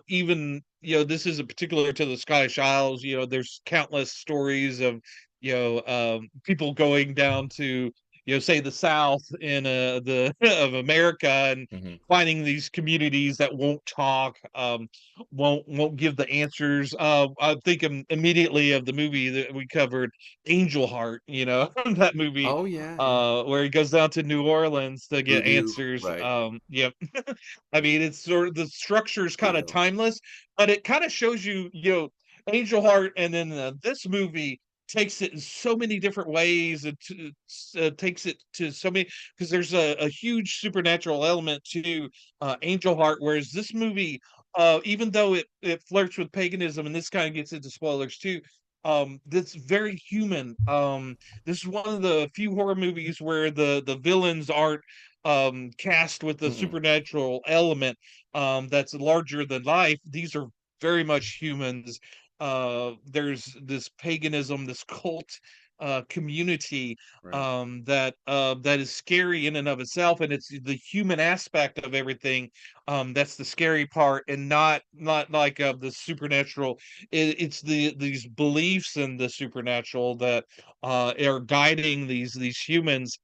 even, this isn't particular to the Scottish Isles. There's countless stories of, people going down to, say, the South in the of America, and mhm. finding these communities that won't talk, won't give the answers. I think immediately of the movie that we covered, Angel Heart, that movie, Oh yeah, yeah, where he goes down to New Orleans to get voodoo, answers. right, Yep. I mean, it's sort of, the structure is kind of voodoo, timeless, but it kind of shows you, Angel Heart, and then this movie takes it in so many different ways, and takes it to so many, because there's a huge supernatural element to Angel Heart, whereas this movie, even though it flirts with paganism, and this kind of gets into spoilers too, that's very human. This is one of the few horror movies where the villains aren't cast with the mm-mm, supernatural element that's larger than life. These are very much humans. There's this paganism, this cult community, right. that is scary in and of itself, and it's the human aspect of everything, that's the scary part, and not like the supernatural. It's these beliefs in the supernatural that are guiding these humans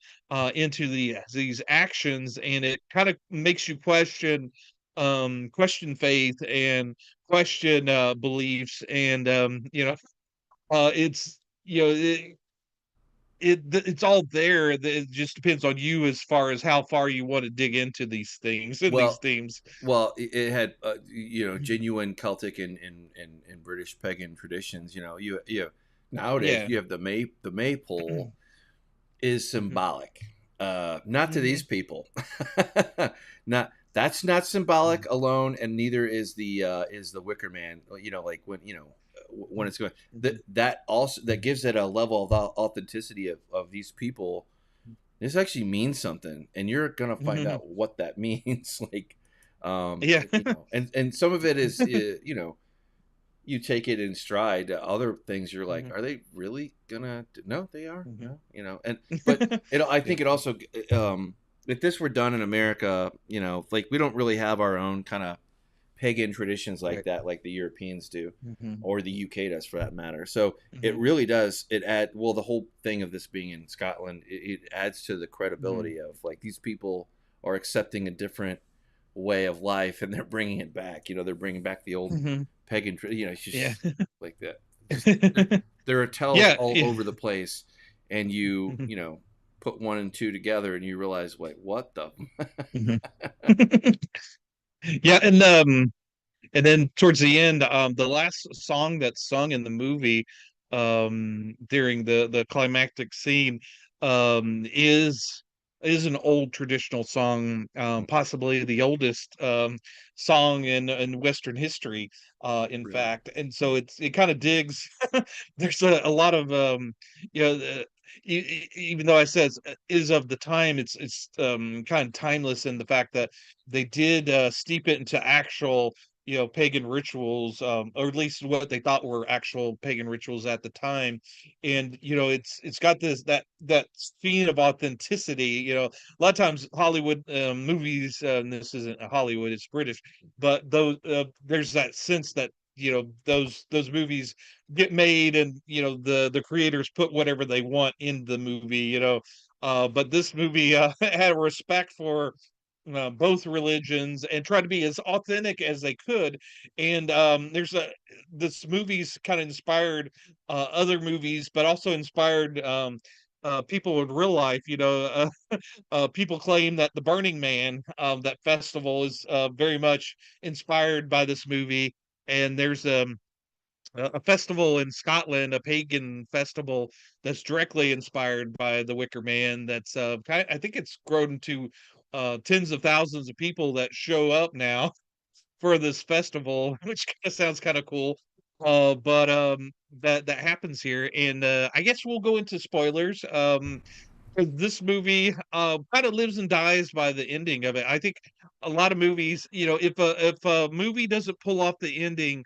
into these actions, and it kind of makes you question faith, and question beliefs, and it's, it's all there. It just depends on you as far as how far you want to dig into these things and these Well, themes. it had genuine Celtic and British pagan traditions. Nowadays Yeah. you have the maypole is symbolic. Not to these Mhm. people. Not That's not symbolic alone, and neither is the Wicker Man. Like when it's going, that also that gives it a level of authenticity of these people. This actually means something, and you're gonna find Mhm. out what that means. Like, Yeah. and some of it is, you take it in stride. Other things you're like, Mhm. are they really gonna no, they are. Mhm. No, and but I Yeah. think it also, if this were done in America, like, we don't really have our own kind of pagan traditions like Right. that, like the Europeans do, Mhm. or the UK does, for that matter. So it Mhm. really does. It add well, the whole thing of this being in Scotland, it adds to the Mhm. credibility of, like, these people are accepting a different way of life, and they're bringing it back. They're bringing back the old Mhm. pagan. It's Yeah. just like that. Just there are tells Yeah. all Yeah. over the place, and you Mhm. you know put one and two together, and you realize, wait, what the? Mhm. Yeah, and then towards the end, the last song that's sung in the movie, during the climactic scene, is an old traditional song, possibly the oldest song in Western history, in Really? fact. And so it kind of digs. There's a lot of even though I says is of the time, it's kind of timeless in the fact that they did steep it into actual pagan rituals, or at least what they thought were actual pagan rituals at the time. And it's got that scene of authenticity. A lot of times Hollywood movies, and this isn't Hollywood, it's British, but those there's that sense that those movies get made, and the creators put whatever they want in the movie. But this movie had a respect for both religions and tried to be as authentic as they could. And this movie's kind of inspired other movies, but also inspired people in real life. People claim that the Burning Man, that festival, is very much inspired by this movie. And there's a festival in Scotland, a pagan festival that's directly inspired by the Wicker Man. That's I think it's grown to tens of thousands of people that show up now for this festival, which kind of sounds kind of cool. But that happens here, and I guess we'll go into spoilers. 'Cause this movie kind of lives and dies by the ending of it. I think a lot of movies, if a movie doesn't pull off the ending,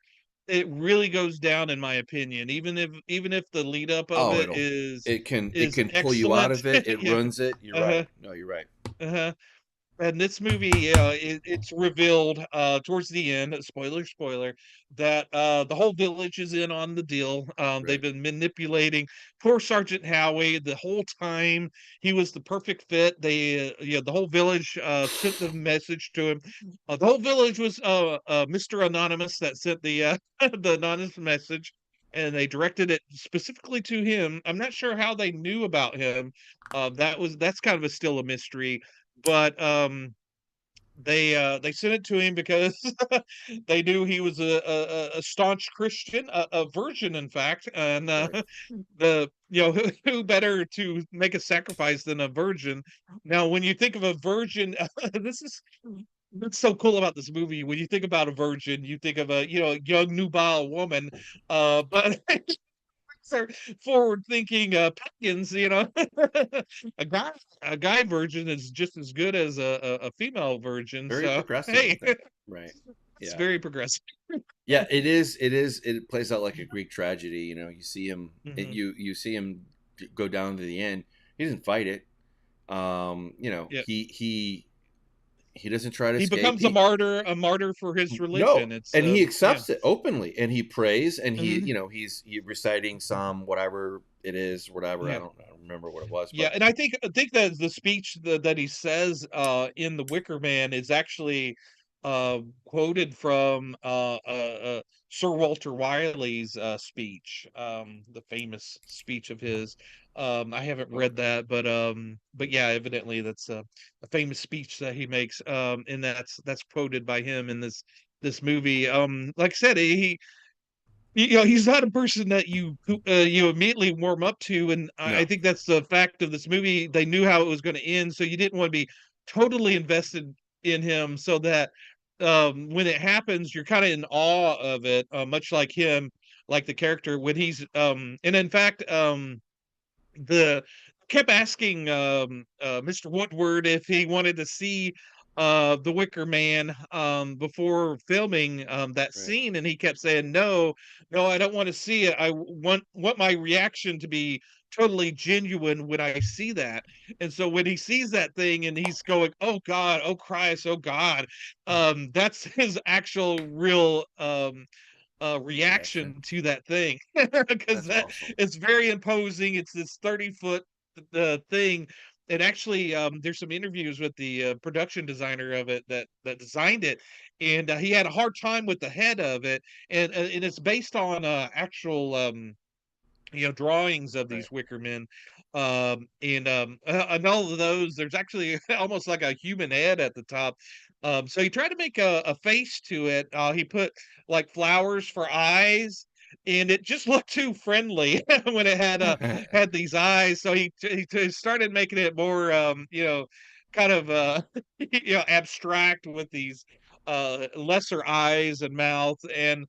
it really goes down, in my opinion. Even if the lead up of Oh, it is it is can pull you out excellent. of it. It Yeah. runs it. You're Uh-huh. right. No, you're right. Uh-huh. And this movie, it's revealed towards the end, spoiler, that the whole village is in on the deal. They've Right. been manipulating poor Sergeant Howie the whole time. He was the perfect fit. The whole village sent the message to him. The whole village was Mr. Anonymous that sent the the anonymous message, and they directed it specifically to him. I'm not sure how they knew about him. That's kind of still a mystery, but they sent it to him because they knew he was a staunch Christian, a virgin, in fact. And Right. the who better to make a sacrifice than a virgin? Now, when you think of a virgin, this is what's so cool about this movie. When you think about a virgin, you think of a young nubile woman, but are forward thinking pagans. a guy a guy virgin is just as good as a female virgin. Very So progressive hey, of them. Right. it's Yeah. very progressive. Yeah, it is. It is. It plays out like a Greek tragedy. You see him. Hmm. You see him go down to the end. He doesn't fight it. Yeah, He doesn't try to he escape. becomes a martyr for his No, religion. It's and he yeah. accepts it openly, and he prays, and Mhm. he's reciting some whatever it is, whatever Yeah. I don't remember what it was, Yeah, but and I think that the speech that he says in the Wicker Man is actually quoted from Sir Walter Wiley's speech, the famous speech of his. I haven't read okay, that, but yeah, evidently that's a famous speech that he makes, and that's quoted by him in this movie. Like I said, he's not a person that you immediately warm up to, and I no, think that's the fact of this movie. They knew how it was going to end, so you didn't want to be totally invested in him, so that when it happens, you're kind of in awe of it, much like him, like the character when he's and in fact, the kept asking Mr. Woodward if he wanted to see the Wicker Man before filming that right, scene, and he kept saying no, no, I don't want to see it. I want my reaction to be totally genuine when I see that. And so when he sees that thing and he's going, oh God, oh Christ, oh God, that's his actual real reaction. reaction to that thing, because That's that awesome. it's very imposing. It's this 30-foot thing. And actually, there's some interviews with the production designer of it that designed it, and he had a hard time with the head of it, and it's based on actual drawings of Right. these wicker men. And all of those, there's actually almost like a human head at the top. So he tried to make a face to it. He put like flowers for eyes, and it just looked too friendly when it had these eyes. So he started making it more kind of abstract with these lesser eyes and mouth. And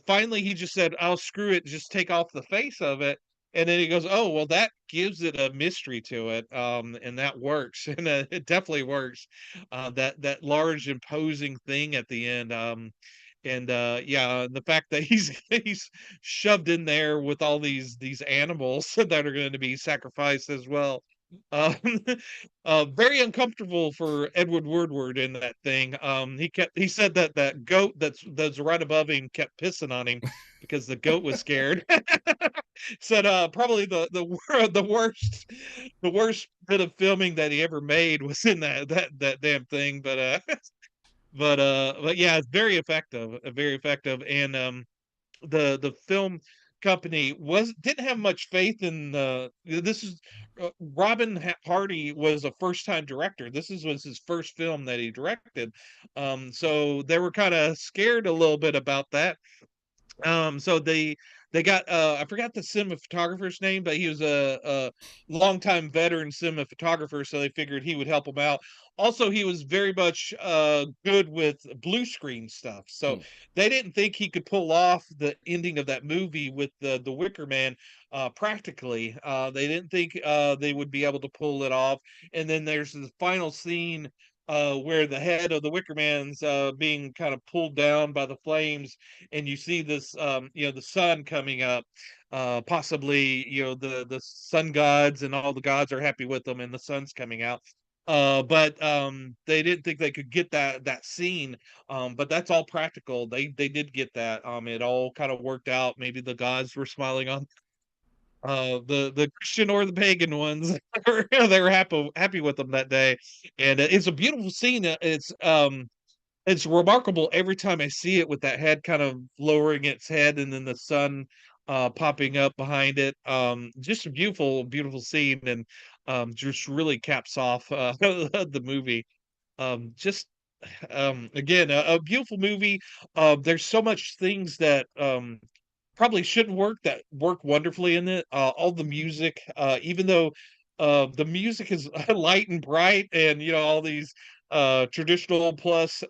finally he just said, "Oh, screw it, just take off the face of it." And then he goes, "Oh, well, that gives it a mystery to it, and that works, and it definitely works." That large imposing thing at the end, and yeah, the fact that he's shoved in there with all these animals that are going to be sacrificed as well. Um, very uncomfortable for Edward Woodward in that thing. He said that that goat that's right above him kept pissing on him because the goat was scared. Said probably the worst bit of filming that he ever made was in that damn thing. But yeah, it's very effective, very effective. And the film company was didn't have much faith in this is Hardy was a first time director. Was his first film that he directed. So they were kind of scared a little bit about that. So they got I forgot the cinematographer's name, but he was a longtime veteran cinematographer, so they figured he would help them out. Also, he was very much good with blue screen stuff, so Hmm. they didn't think he could pull off the ending of that movie with the Wicker Man practically. They didn't think they would be able to pull it off. And then there's the final scene where the head of the Wicker Man's being kind of pulled down by the flames, and you see this the sun coming up, possibly the sun gods and all the gods are happy with them, and the sun's coming out. But they didn't think they could get that scene. But that's all practical. They did get that. It all kind of worked out. Maybe the gods were smiling on the Christian or the pagan ones. They were happy with them that day. And it's a beautiful scene. It's remarkable every time I see it with that head kind of lowering its head and then the sun popping up behind it. Just a beautiful, beautiful scene, and just really caps off the movie. Just again, a beautiful movie. There's so much things that probably shouldn't work that work wonderfully in it. All the music, even though the music is light and bright, and all these traditional plus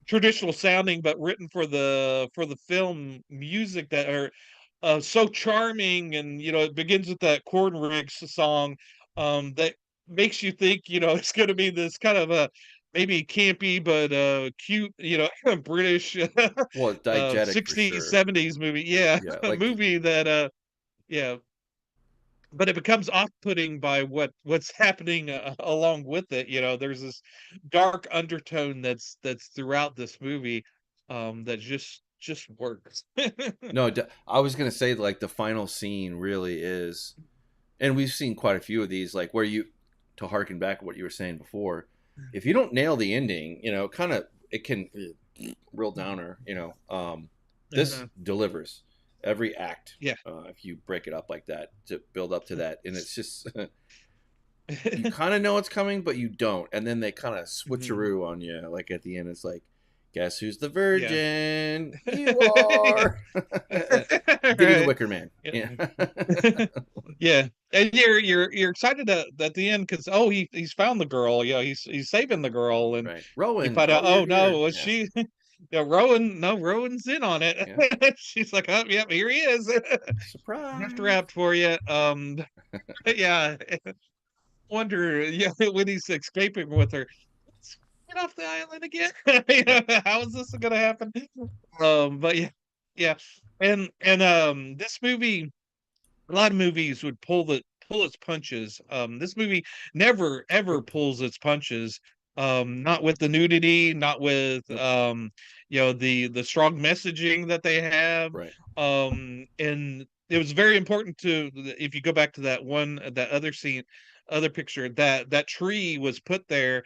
traditional sounding, but written for the film music that are so charming. And it begins with that Corn Rigs song that makes you think it's going to be this kind of a maybe campy but cute British Well, diegetic for 60s sure. 70s movie. Yeah, Yeah, a like movie that yeah, but it becomes off-putting by what's happening along with it. There's this dark undertone that's throughout this movie that just works. no, I was gonna say like the final scene really is, and we've seen quite a few of these, like where you, to harken back to what you were saying before, if you don't nail the ending, kind of it can real downer. This Uh-huh. delivers every act. Yeah. If you break it up like that to build up to that, and it's just you kind of know it's coming, but you don't, and then they kind of Mhm. switcheroo on you. Like at the end, it's like, guess who's the Yeah. virgin? You are. Give me the Right. Wicker Man. Yeah. Yeah. Yeah. And you're excited at the end because he's found the girl. He's saving the girl, and Right. you Rowan, find out, oh, you're oh no, here. was Yeah. she? Yeah, Rowan. No, Rowan's in on it. Yeah. She's like, oh, yep, here he is. Gift Surprise. wrapped for you. Yeah. Wonder, yeah, when he's escaping with her, let's get off the island again. Yeah. How is this gonna happen? But yeah, yeah, and this movie, a lot of movies would pull its punches. This movie never ever Nope. pulls its punches. Not with the nudity, not with Nope. the strong messaging that they have. Right. And it was very important to, if you go back to that other scene, other picture, that tree was put there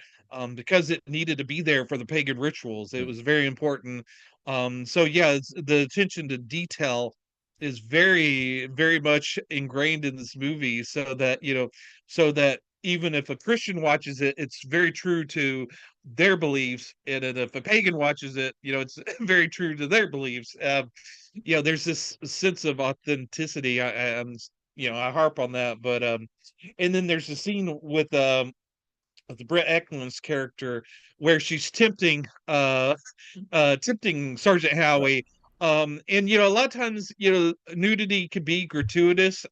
because it needed to be there for the pagan rituals. It Mm. was very important. So yeah, the attention to detail is very, very much ingrained in this movie, so that even if a Christian watches it, it's very true to their beliefs, and then if a pagan watches it, it's very true to their beliefs. There's this sense of authenticity. I harp on that, but and then there's a scene with Brett Eklund's character where she's tempting Sergeant Right. Howie And a lot of times, nudity could be gratuitous.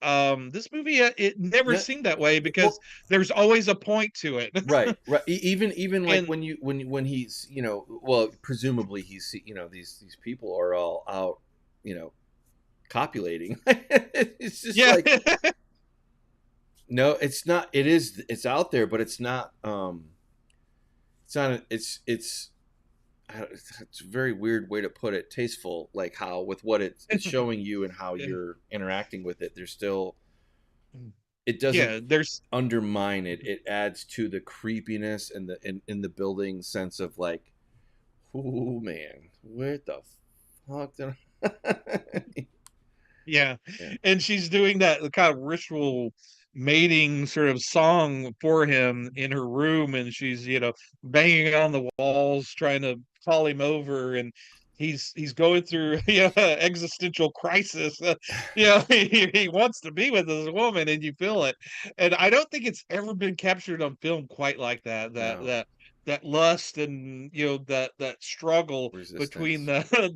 This movie, it never Yeah, seemed that way because well, there's always a point to it. right. Even like And when he's well, presumably these people are all out, you know, copulating. It's just yeah, like, no, it's not. It's out there, but it's not. It's not. It's a very weird way to put it. Tasteful, like how with what it's showing you and how you're interacting with it. There's still, it doesn't yeah, there's undermine it. It adds to the creepiness and in the building sense of like, oh man, what the fuck did I... yeah, yeah. and she's doing that kind of ritual mating sort of song for him in her room, and she's banging on the walls trying to call him over, and he's going through existential crisis. He wants to be with this woman, and you feel it. And I don't think it's ever been captured on film quite like that. That No that that lust and that struggle between resistance.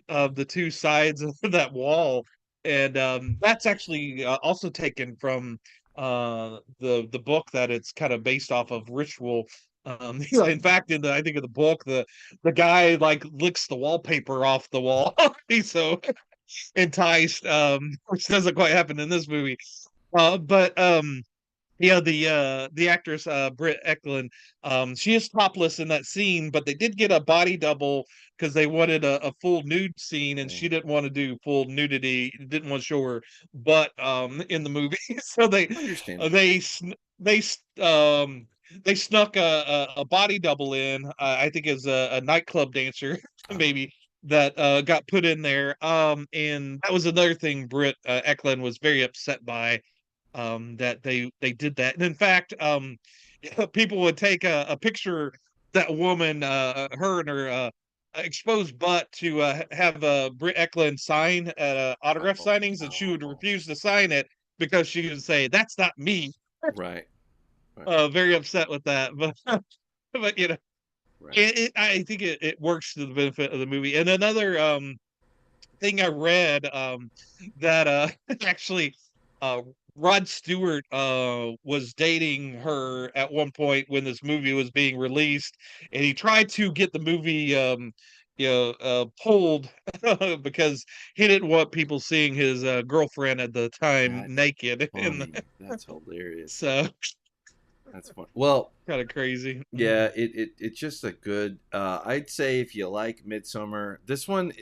the two sides of that wall. And that's actually also taken from the book that it's kind of based off of, Ritual. In fact, I think in the book, the guy like licks the wallpaper off the wall. He's so enticed, which doesn't quite happen in this movie. But yeah, the actress Britt Eklund, she is topless in that scene, but they did get a body double because they wanted a full nude scene, and Mm, she didn't want to do full nudity, didn't want to show her butt in the movie. So understandable. they sn- they s- they snuck a body double in. I think as a nightclub dancer, Oh, maybe, that got put in there. And that was another thing Britt Eklund was very upset by, that they did that. And in fact, people would take a picture, that woman, her and her exposed butt, to have Britt Eklund sign at autograph oh, signings, and she would oh. refuse to sign it because she would say, "That's not me." Right, right, Very upset with that, but but right. I think it works to the benefit of the movie. And another thing I read, that actually, uh Rod Stewart was dating her at one point when this movie was being released, and he tried to get the movie pulled because he didn't want people seeing his girlfriend at the time That's naked in funny. That's hilarious. so That's fun. Well, kind of crazy. yeah, it's just a good. I'd say if you like Midsummer, this one,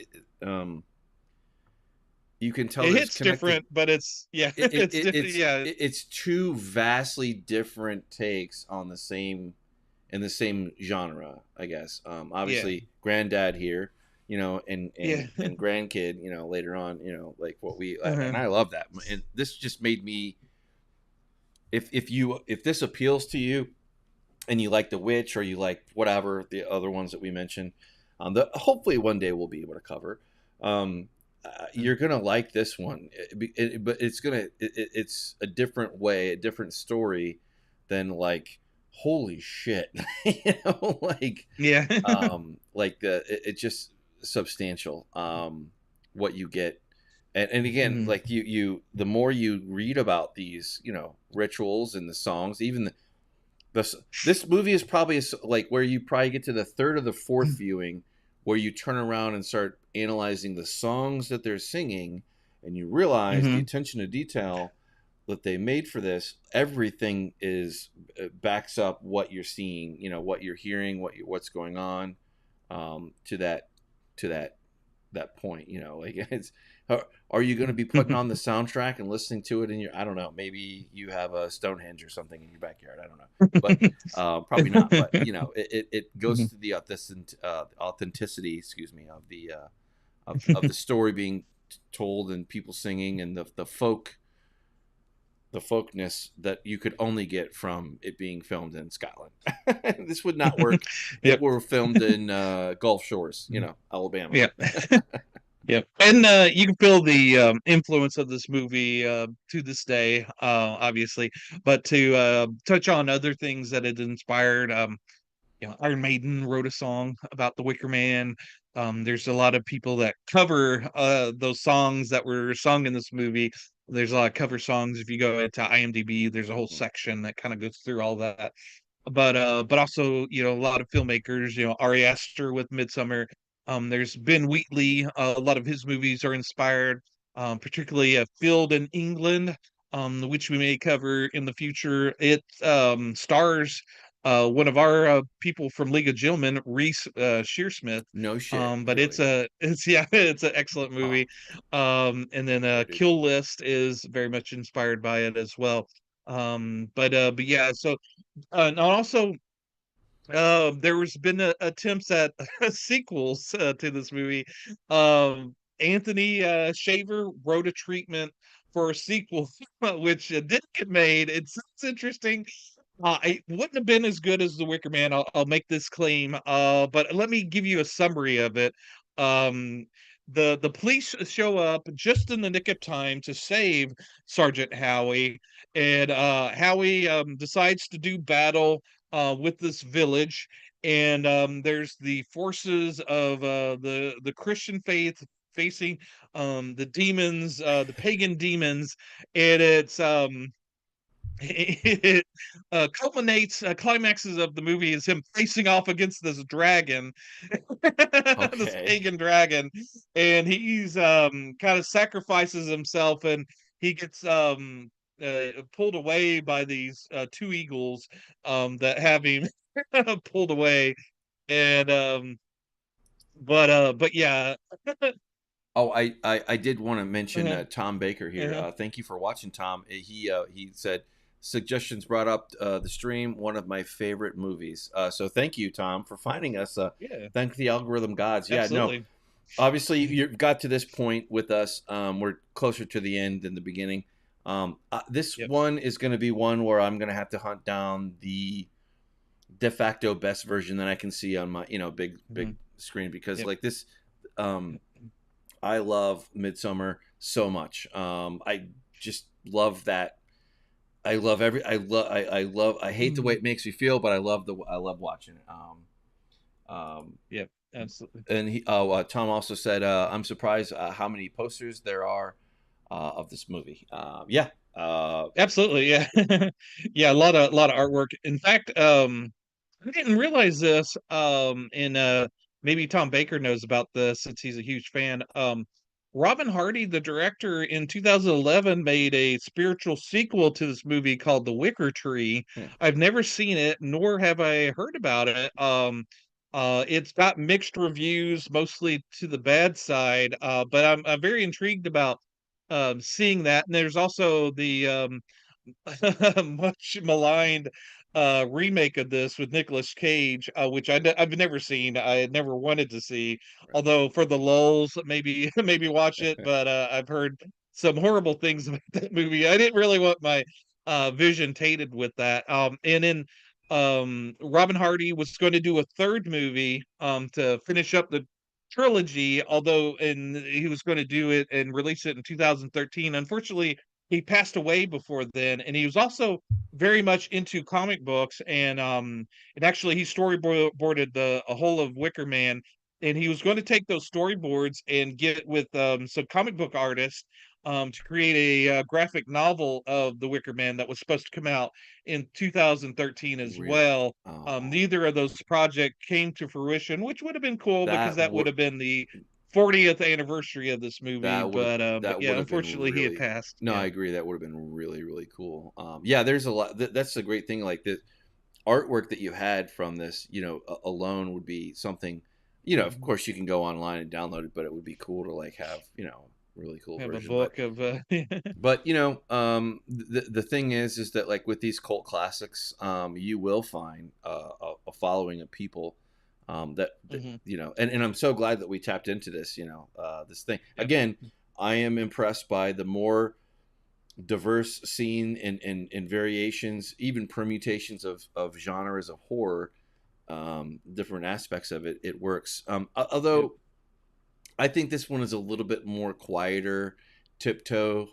you can tell It there's hits connected. different, but it's yeah, It, it, it's it different. Yeah. it's two vastly different takes on the same in the same genre, I guess. Yeah. Obviously, granddad here, Yeah. and grandkid, later on, like what we Uh-huh. and I love that. And this just made me, if this appeals to you and you like The Witch or you like whatever the other ones that we mentioned, that hopefully one day we'll be able to cover. You're gonna like this one, but it's a different way, a different story than like holy shit, Yeah. like it's just substantial, what you get. And again, Mhm. like the more you read about these, rituals and the songs, even this movie is probably like where you probably get to the third or the fourth viewing where you turn around and start analyzing the songs that they're singing, and you realize the Mhm. attention to detail that they made for this. Everything is backs up what you're seeing, what you're hearing, what's going on, to that point. Like it's, are you going to be putting on the soundtrack and listening to it in your, I don't know, maybe you have a Stonehenge or something in your backyard, I don't know, but probably not. But it goes Mhm. to the authenticity, excuse me, of the story being told and people singing, and the folkness that you could only get from it being filmed in Scotland. This would not work if it Yep. were filmed in Gulf Shores, Alabama. Yep. Yep. And you can feel the influence of this movie to this day, obviously. But to touch on other things that it inspired, Iron Maiden wrote a song about the Wicker Man. There's a lot of people that cover those songs that were sung in this movie. There's a lot of cover songs. If you go into IMDb, there's a whole section that kind of goes through all that. But also, a lot of filmmakers, Ari Aster with Midsummer. There's Ben Wheatley. A lot of his movies are inspired, particularly Field in England, which we may cover in the future. It stars one of our people from League of Gentlemen, Reese Shearsmith. No shit. But Really? it's yeah, it's an excellent Oh, movie. And then I do. Kill List is very much inspired by it as well. But yeah, so and also there was been attempts at sequels to this movie. Anthony Shaver wrote a treatment for a sequel, which didn't get made. It's interesting. It wouldn't have been as good as The Wicker Man. I'll make this claim. But let me give you a summary of it. Um, the police show up just in the nick of time to save Sergeant Howie, and Howie decides to do battle with this village. And there's the forces of the Christian faith facing the demons, the pagan demons, and it's it culminates climaxes of the movie is him facing off against this dragon, this Okay. pagan dragon, and he's kind of sacrifices himself, and he gets pulled away by these two eagles that have him pulled away. And but yeah. Oh, I did want to mention uh, Tom Baker here. uh, Thank you for watching, Tom. He said suggestions brought up the stream, one of my favorite movies. So thank you, Tom, for finding us. yeah, Thank the algorithm gods. Yeah, no, absolutely. obviously you've got to this point with us. We're closer to the end than the beginning. This Yep. one is going to be one where I'm going to have to hunt down the de facto best version that I can see on my big Mhm. screen, because Yep. like this. I love Midsummer so much. I just love that. I hate the way Mhm. it makes me feel, but I love watching it. Yep, absolutely. And Tom also said, I'm surprised how many posters there are of this movie. Yeah. Absolutely, yeah. Yeah, a lot of artwork. In fact, I didn't realize this, and maybe Tom Baker knows about this since he's a huge fan. Robin Hardy, the director, in 2011 made a spiritual sequel to this movie called The Wicker Tree. hmm, I've never seen it, nor have I heard about it. It's got mixed reviews, mostly to the bad side. But I'm very intrigued about seeing that. And there's also the much maligned remake of this with Nicolas Cage, which I've never seen. I had never wanted to see, right. although for the lulz, maybe maybe watch it. But I've heard some horrible things about that movie. I didn't really want my vision tainted with that. And then Robin Hardy was going to do a third movie to finish up the trilogy, although and he was going to do it and release it in 2013. Unfortunately, he passed away before then, and he was also very much into comic books, and actually he storyboarded the a whole of Wicker Man, and he was going to take those storyboards and get with some comic book artists to create a graphic novel of the Wicker Man that was supposed to come out in 2013 as Real. well. Oh, Neither of those projects came to fruition, which would have been cool because that that would would have been the 40th anniversary of this movie. But that yeah, would have been unfortunately he had really. passed. No, I Yeah. agree. That would have been really really cool. Yeah, there's a lot. That's the great thing. Like the artwork that you had from this, alone would be something. Of Mhm. course, you can go online and download it, but it would be cool to like have really cool Have a version. But book of the thing is that like with these cult classics, you will find a following of people that Mhm. and I'm so glad that we tapped into this. This thing Yep. again. I am impressed by the more diverse scene and variations, even permutations of genres of horror, different aspects of it. It works. Yep. Although I think this one is a little bit more quieter, tiptoe,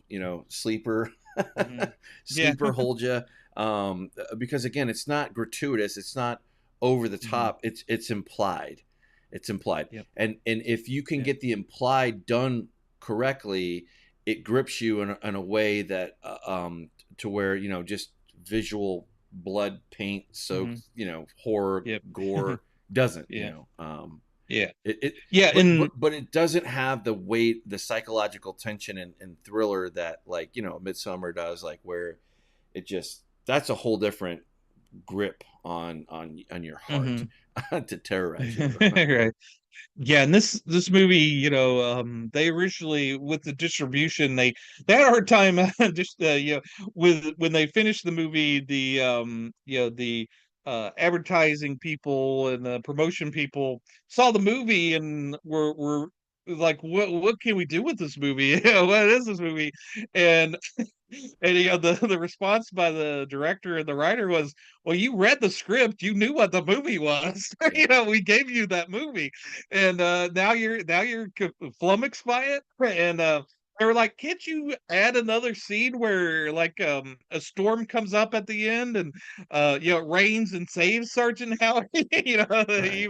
sleeper, Mhm. Yeah. sleeper hold ya. Because again, it's not gratuitous. It's not over the Mhm. top. It's implied. It's implied. Yep. And if you can Yeah. get the implied done correctly, it grips you in a way that to where, you know, just visual blood paint soaked, you know, horror Yep. gore doesn't, you Yeah. know. Yeah. It Yeah. And but it doesn't have the weight, the psychological tension and thriller that, like, you know, Midsummer does, like, where it just, that's a whole different grip on your heart to terrorize you. right. Yeah, and this movie, you know, they originally with the distribution, they had a hard time just you know, with when they finished the movie, the you know, the advertising people and the promotion people saw the movie and were like, what can we do with this movie? You know, what is this movie? And and you know, the response by the director and the writer was, well, you read the script, you knew what the movie was. You know, we gave you that movie, and now you're flummoxed by it. And they were like, can't you add another scene where like a storm comes up at the end and you know, it rains and saves Sergeant Howard? You know, Right.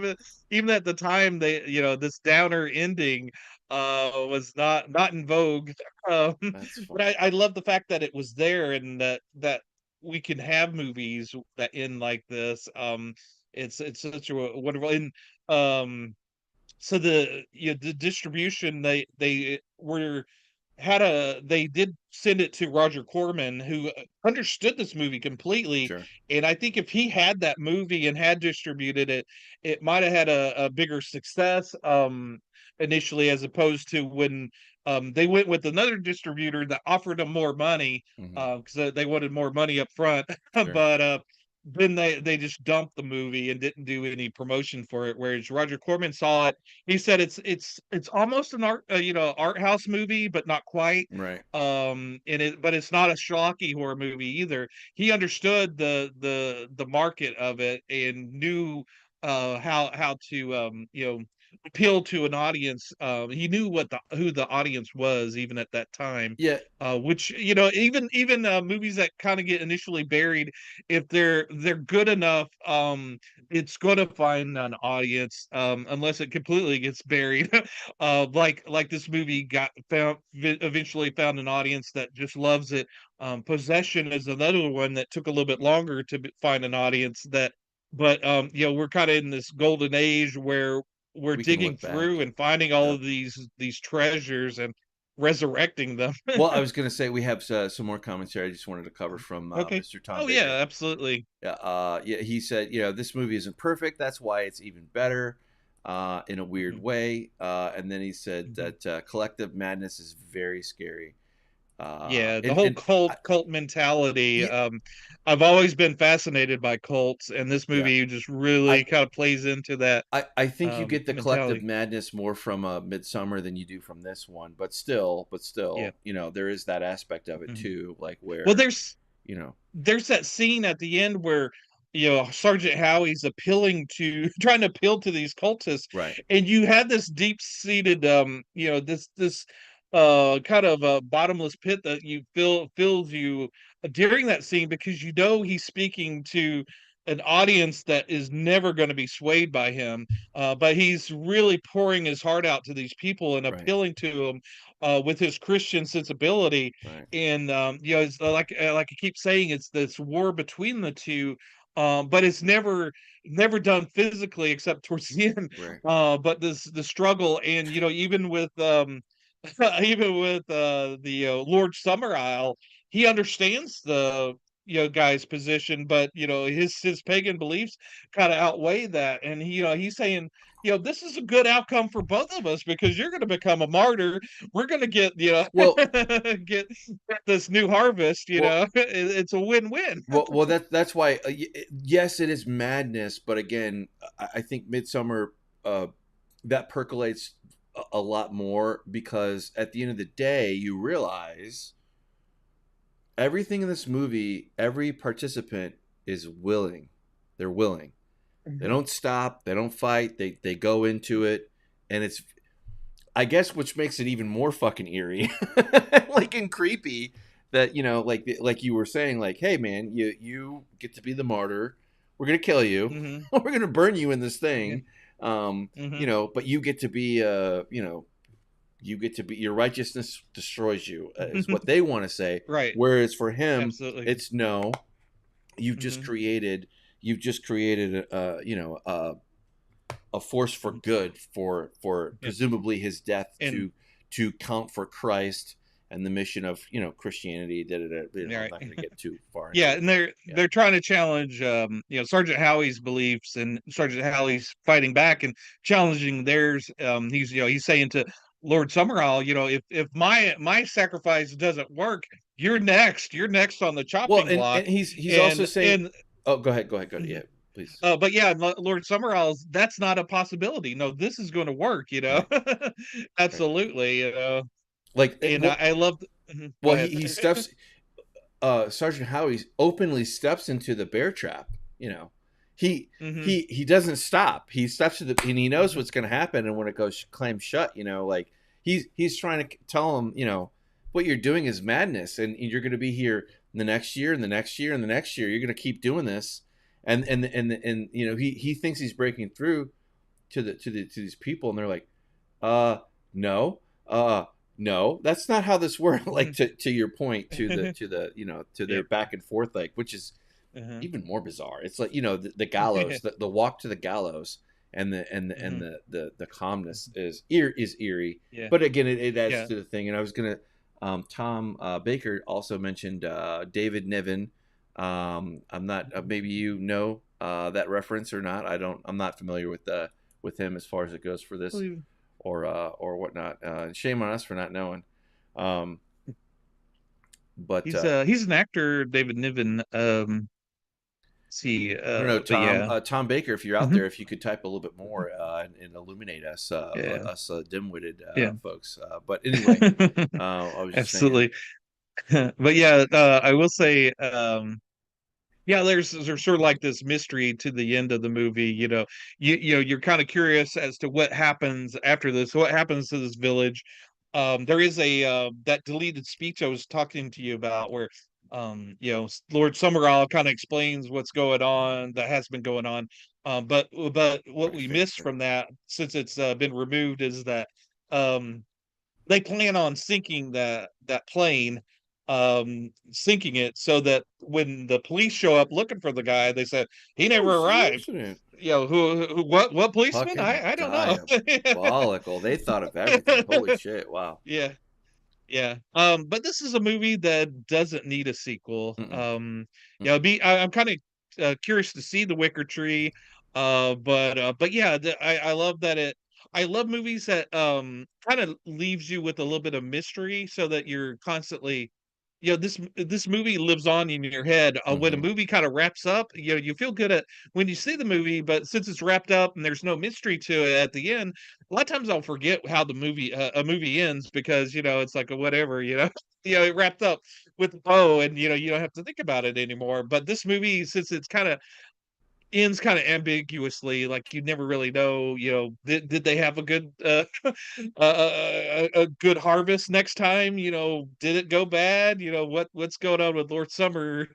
even at the time, they, you know, this downer ending was not in vogue. um That's fun. but I love the fact that it was there, and that we can have movies that end like this. It's such a wonderful. And so the, you know, the distribution, they were had a they did send it to Roger Corman, who understood this movie completely. Sure. And I think if he had that movie and had distributed it, it might have had a bigger success initially, as opposed to when they went with another distributor that offered them more money Hmm. because they wanted more money up front. Sure. But then they just dumped the movie and didn't do any promotion for it. Whereas Roger Corman saw it, he said it's almost an you know, art house movie, but not quite. Right. And but it's not a schlocky horror movie either. He understood the market of it and knew how to you know, appeal to an audience. He knew who the audience was even at that time. Yeah. Which, you know, even movies that kind of get initially buried, if they're good enough, it's going to find an audience, unless it completely gets buried. Like this movie eventually found an audience that just loves it. Possession is another one that took a little bit longer to find an audience that, but you know, we're kind of in this golden age where we're We can digging look back. through and finding all Yep. of these treasures and resurrecting them. Well, I was going to say we have some more commentary I just wanted to cover from Okay. Mr. Tom Oh yeah, Baker. absolutely. Yeah, yeah, he said, you know, this movie isn't perfect. That's why it's even better, in a weird Mhm. way. And then he said Mhm. that collective madness is very scary. Yeah, the And whole and I, cult mentality. yeah, I've always been fascinated by cults, and this yeah, movie just I really kind of plays into that I think you get the collective mentality. madness more from Midsummer than you do from this one, but Yeah. still, you know, there is that aspect of it Mhm. too, like Well, where, there's you know, there's that scene at the end where, you know, Sergeant Howie's appealing to trying to appeal to these cultists, right, and you have this deep-seated you know, this kind of a bottomless pit that you feel fills you during that scene, because you know he's speaking to an audience that is never going to be swayed by him, but he's really pouring his heart out to these people and right, appealing to them with his Christian sensibility. right, And you know, it's like I keep saying, it's this war between the two, but it's never done physically except towards the end. right, But the struggle, and you know, even with even with the Lord Summerisle, he understands the, you know, guy's position, but you know, his pagan beliefs kind of outweigh that. And he, you know, he's saying, you know, this is a good outcome for both of us because you're going to become a martyr. We're going to get, you know, well, get this new harvest. You well, know, it's a win-win. well, that's why. Yes, it is madness, but again, I think Midsummer, uh, that percolates a lot more because at the end of the day, you realize everything in this movie, every participant is willing. They're willing. They Mhm. don't stop. They don't fight. They go into it, and it's, I guess, which makes it even more fucking eerie, like, and creepy. That, you know, like you were saying, like, hey man, you get to be the martyr. We're gonna kill you. Mhm. We're gonna burn you in this Yeah. thing. Mhm. but you get to be, your righteousness destroys you, is what they want to say. Right. Whereas for him, Absolutely. it's no, you've just Mhm. created, a force for Mhm. good, for Yeah. presumably his death And to count for Christ and the mission of Christianity. I'm right. not going to get too far Yeah, into it. and they're trying to challenge Sergeant Howie's beliefs, and Sergeant Howie's fighting back and challenging theirs. He's saying to Lord Summerall, if my sacrifice doesn't work, you're next. You're next on the Well, chopping and block. he's also And saying, and oh, go ahead, yeah, please. but yeah, Lord Summerall's, that's not a possibility. No, this is going to work. Right, right. Absolutely. Like, And I love. Go well, ahead. he steps, Sergeant Howie openly steps into the bear trap. He Hmm. he doesn't stop. He steps to and he knows Hmm. what's going to happen. And when it goes claim shut, like he's trying to tell him, what you're doing is madness, and you're going to be here the next year and the next year and the next year. You're going to keep doing this, and he thinks he's breaking through to these people, and they're like, no, no, that's not how this works. Like, to your point, to their Yep. back and forth, like, which is Uh-huh. even more bizarre. It's like, the gallows, the walk to the gallows, and Hmm. the calmness is eerie. Yeah. But again, it adds Yeah. to the thing. And I was gonna, Tom Baker also mentioned David Niven. I'm not, maybe that reference or not. I'm not familiar with him as far as it goes for this Believe- or whatnot. Shame on us for not knowing. Um, but He's an actor, David Niven. See, I don't know, but Tom. yeah. Tom Baker, if you're out Mhm. there, if you could type a little bit more and illuminate us, Yeah. dim-witted Yeah. folks. But anyway, I was just saying. Absolutely. But yeah, I will say, yeah, there's sort of like this mystery to the end of the movie. You're kind of curious as to what happens after this. What happens to this village? There is a that deleted speech I was talking to you about, where Lord Summerall kind of explains what's going on, that has been going on. But what we missed from that, since it's been removed, is that um they plan on sinking that plane, sinking it so that when the police show up looking for the guy, they said he Oh, never it's an arrived. accident. What policeman? Fucking I don't know. diabolical. They thought of everything. Holy shit! Wow. Yeah, yeah. But this is a movie that doesn't need a sequel. Mm-mm. Yeah, Mm-mm. I'm kind of curious to see the Wicker Tree. But yeah, I love that it. I love movies that kind of leaves you with a little bit of mystery, so that you're constantly, this movie lives on in your head. When a Mm-hmm. movie kind of wraps up, you feel good at when you see the movie, but since it's wrapped up and there's no mystery to it at the end, a lot of times I'll forget how a movie ends, because it's like a whatever, it wrapped up with a bow, and you don't have to think about it anymore. But this movie, since it's kind of ends kind of ambiguously, like you never really know, did they have a good a good harvest next time? Did it go bad? What's going on with Lord Summer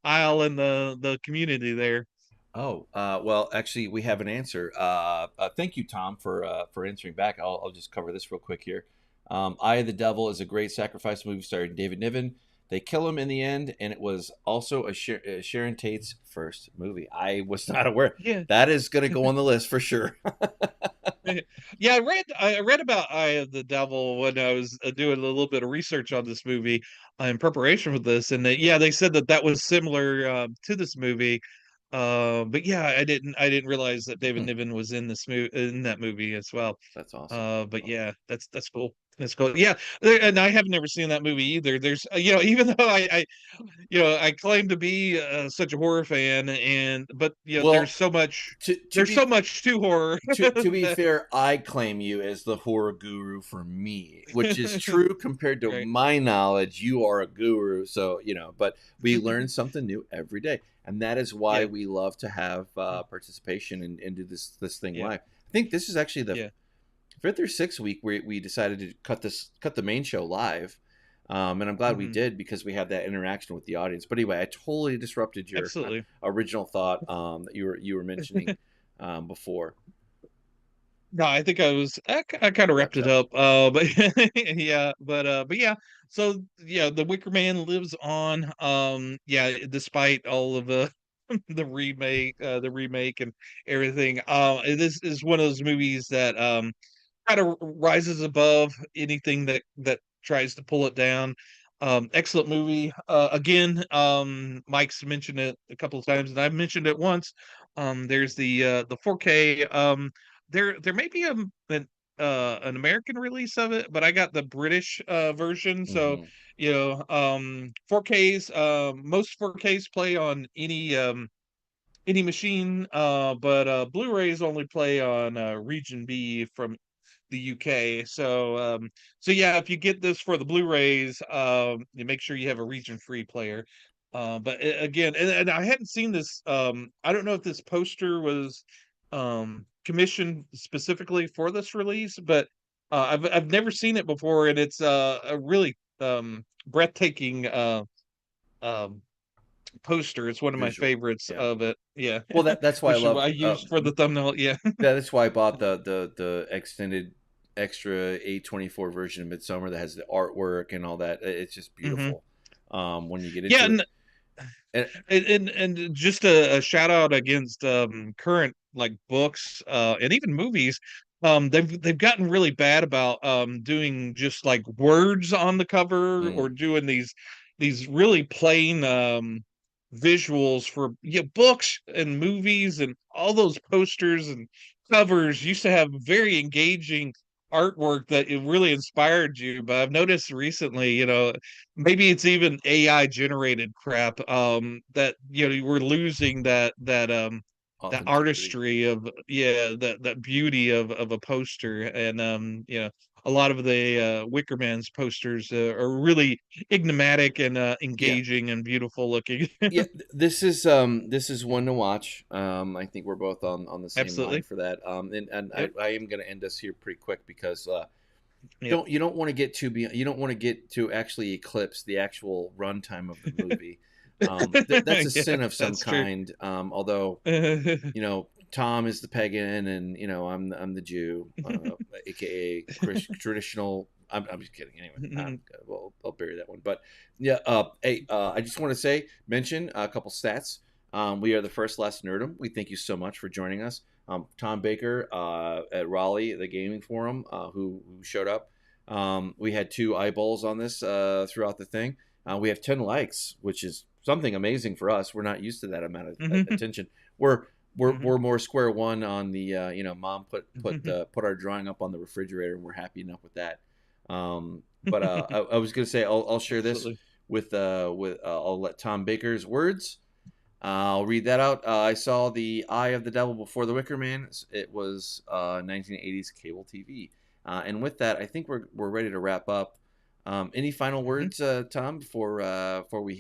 Isle and the community there? Oh, well, actually, we have an answer. Thank you, Tom, for answering back. I'll just cover this real quick here. Eye of the Devil is a great sacrifice movie starring David Niven. They kill him in the end, and it was also Sharon Tate's first movie. I was not aware. Yeah. That is going to go on the list for sure. Yeah, I read about Eye of the Devil when I was doing a little bit of research on this movie in preparation for this, and they said that was similar to this movie. But yeah, I didn't realize that David Hmm, Niven was in that movie as well. that's awesome. But yeah, that's cool. That's cool. Yeah, and I have never seen that movie either. There's even though I claim to be such a horror fan, but Well, to there's be so much to horror to be that, fair, I claim you as the horror guru for me, which is true compared to right. my knowledge. You are a guru, so but we learn something new every day, and that is why Yeah, we love to have participation and do this thing yeah, live. I think this is actually the yeah. fifth or sixth week where we decided to cut the main show live. And I'm glad we Hmm. did, because we have that interaction with the audience. But anyway, I totally disrupted your Absolutely. original thought that you were mentioning before. No, I think I kind of wrapped Wrapped it up. up. But yeah, but yeah. So yeah, the Wicker Man lives on. Yeah, despite all of the the remake and everything. This is one of those movies that kind of rises above anything that tries to pull it down. Excellent movie. Again, Mike's mentioned it a couple of times, and I've mentioned it once. There's the 4K. There may be an American release of it, but I got the British version. So Hmm. 4Ks. Most 4Ks play on any machine, but Blu-rays only play on Region B from the UK. So yeah, if you get this for the Blu-rays, you make sure you have a region-free player. But again, and I hadn't seen this. I don't know if this poster was commissioned specifically for this release, but I've never seen it before, and it's a really breathtaking um poster. It's one of my Visual. favorites Yeah. of it. Yeah, Well, that's why I which love. I used for the thumbnail. Yeah. That's why I bought the extended extra A24 version of Midsummer that has the artwork and all that. It's just Hmm. beautiful. When you get Yeah, into it, and and just a shout out against current like books and even movies. They've gotten really bad about doing just like words on the cover, or mm, doing these really plain visuals for, yeah, books and movies, and all those posters and covers used to have very engaging artwork that it really inspired you. But I've noticed recently, maybe it's even AI generated crap, that we're losing that authenticity. artistry of, yeah, that beauty of a poster. And a lot of the Wicker Man's posters are really enigmatic and Yeah, engaging and beautiful looking. yeah. This is one to watch. I think we're both on the same line Absolutely. for that. And Yep. I am going to end us here pretty quick because Yep. you don't want to get too you don't want to get to actually eclipse the actual runtime of the movie. That's a Yeah, sin of some that's true. kind. Although Tom is the pagan, and I'm the Jew, aka traditional. I'm just kidding. Anyway, well, I'll bury that one. But yeah, hey, I just want to mention a couple stats. We are the First Last Nerdom. We thank you so much for joining us. Tom Baker at Raleigh, the gaming forum, who showed up. We had 2 eyeballs on this throughout the thing. We have 10 likes, which is something amazing for us. We're not used to that amount of attention. We're we're more square one on the mom put our drawing up on the refrigerator, and we're happy enough with that. But I was gonna say I'll share this Absolutely. with I'll let Tom Baker's words. I'll read that out. I saw The Eye of the Devil before The Wicker Man. It was 1980s cable TV. And with that, I think we're ready to wrap up. Any final Mhm. words, Tom, before we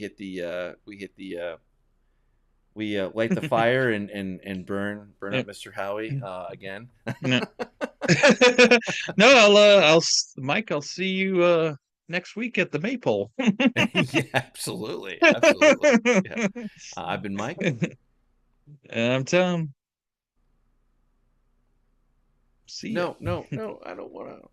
light the fire and burn Yeah. up Mr. Howie again? No. No, Mike, I'll see you next week at the Maypole. Yeah, absolutely, absolutely. Yeah, I've been Mike. I'm Tom. See ya. No, no, no. I don't want to.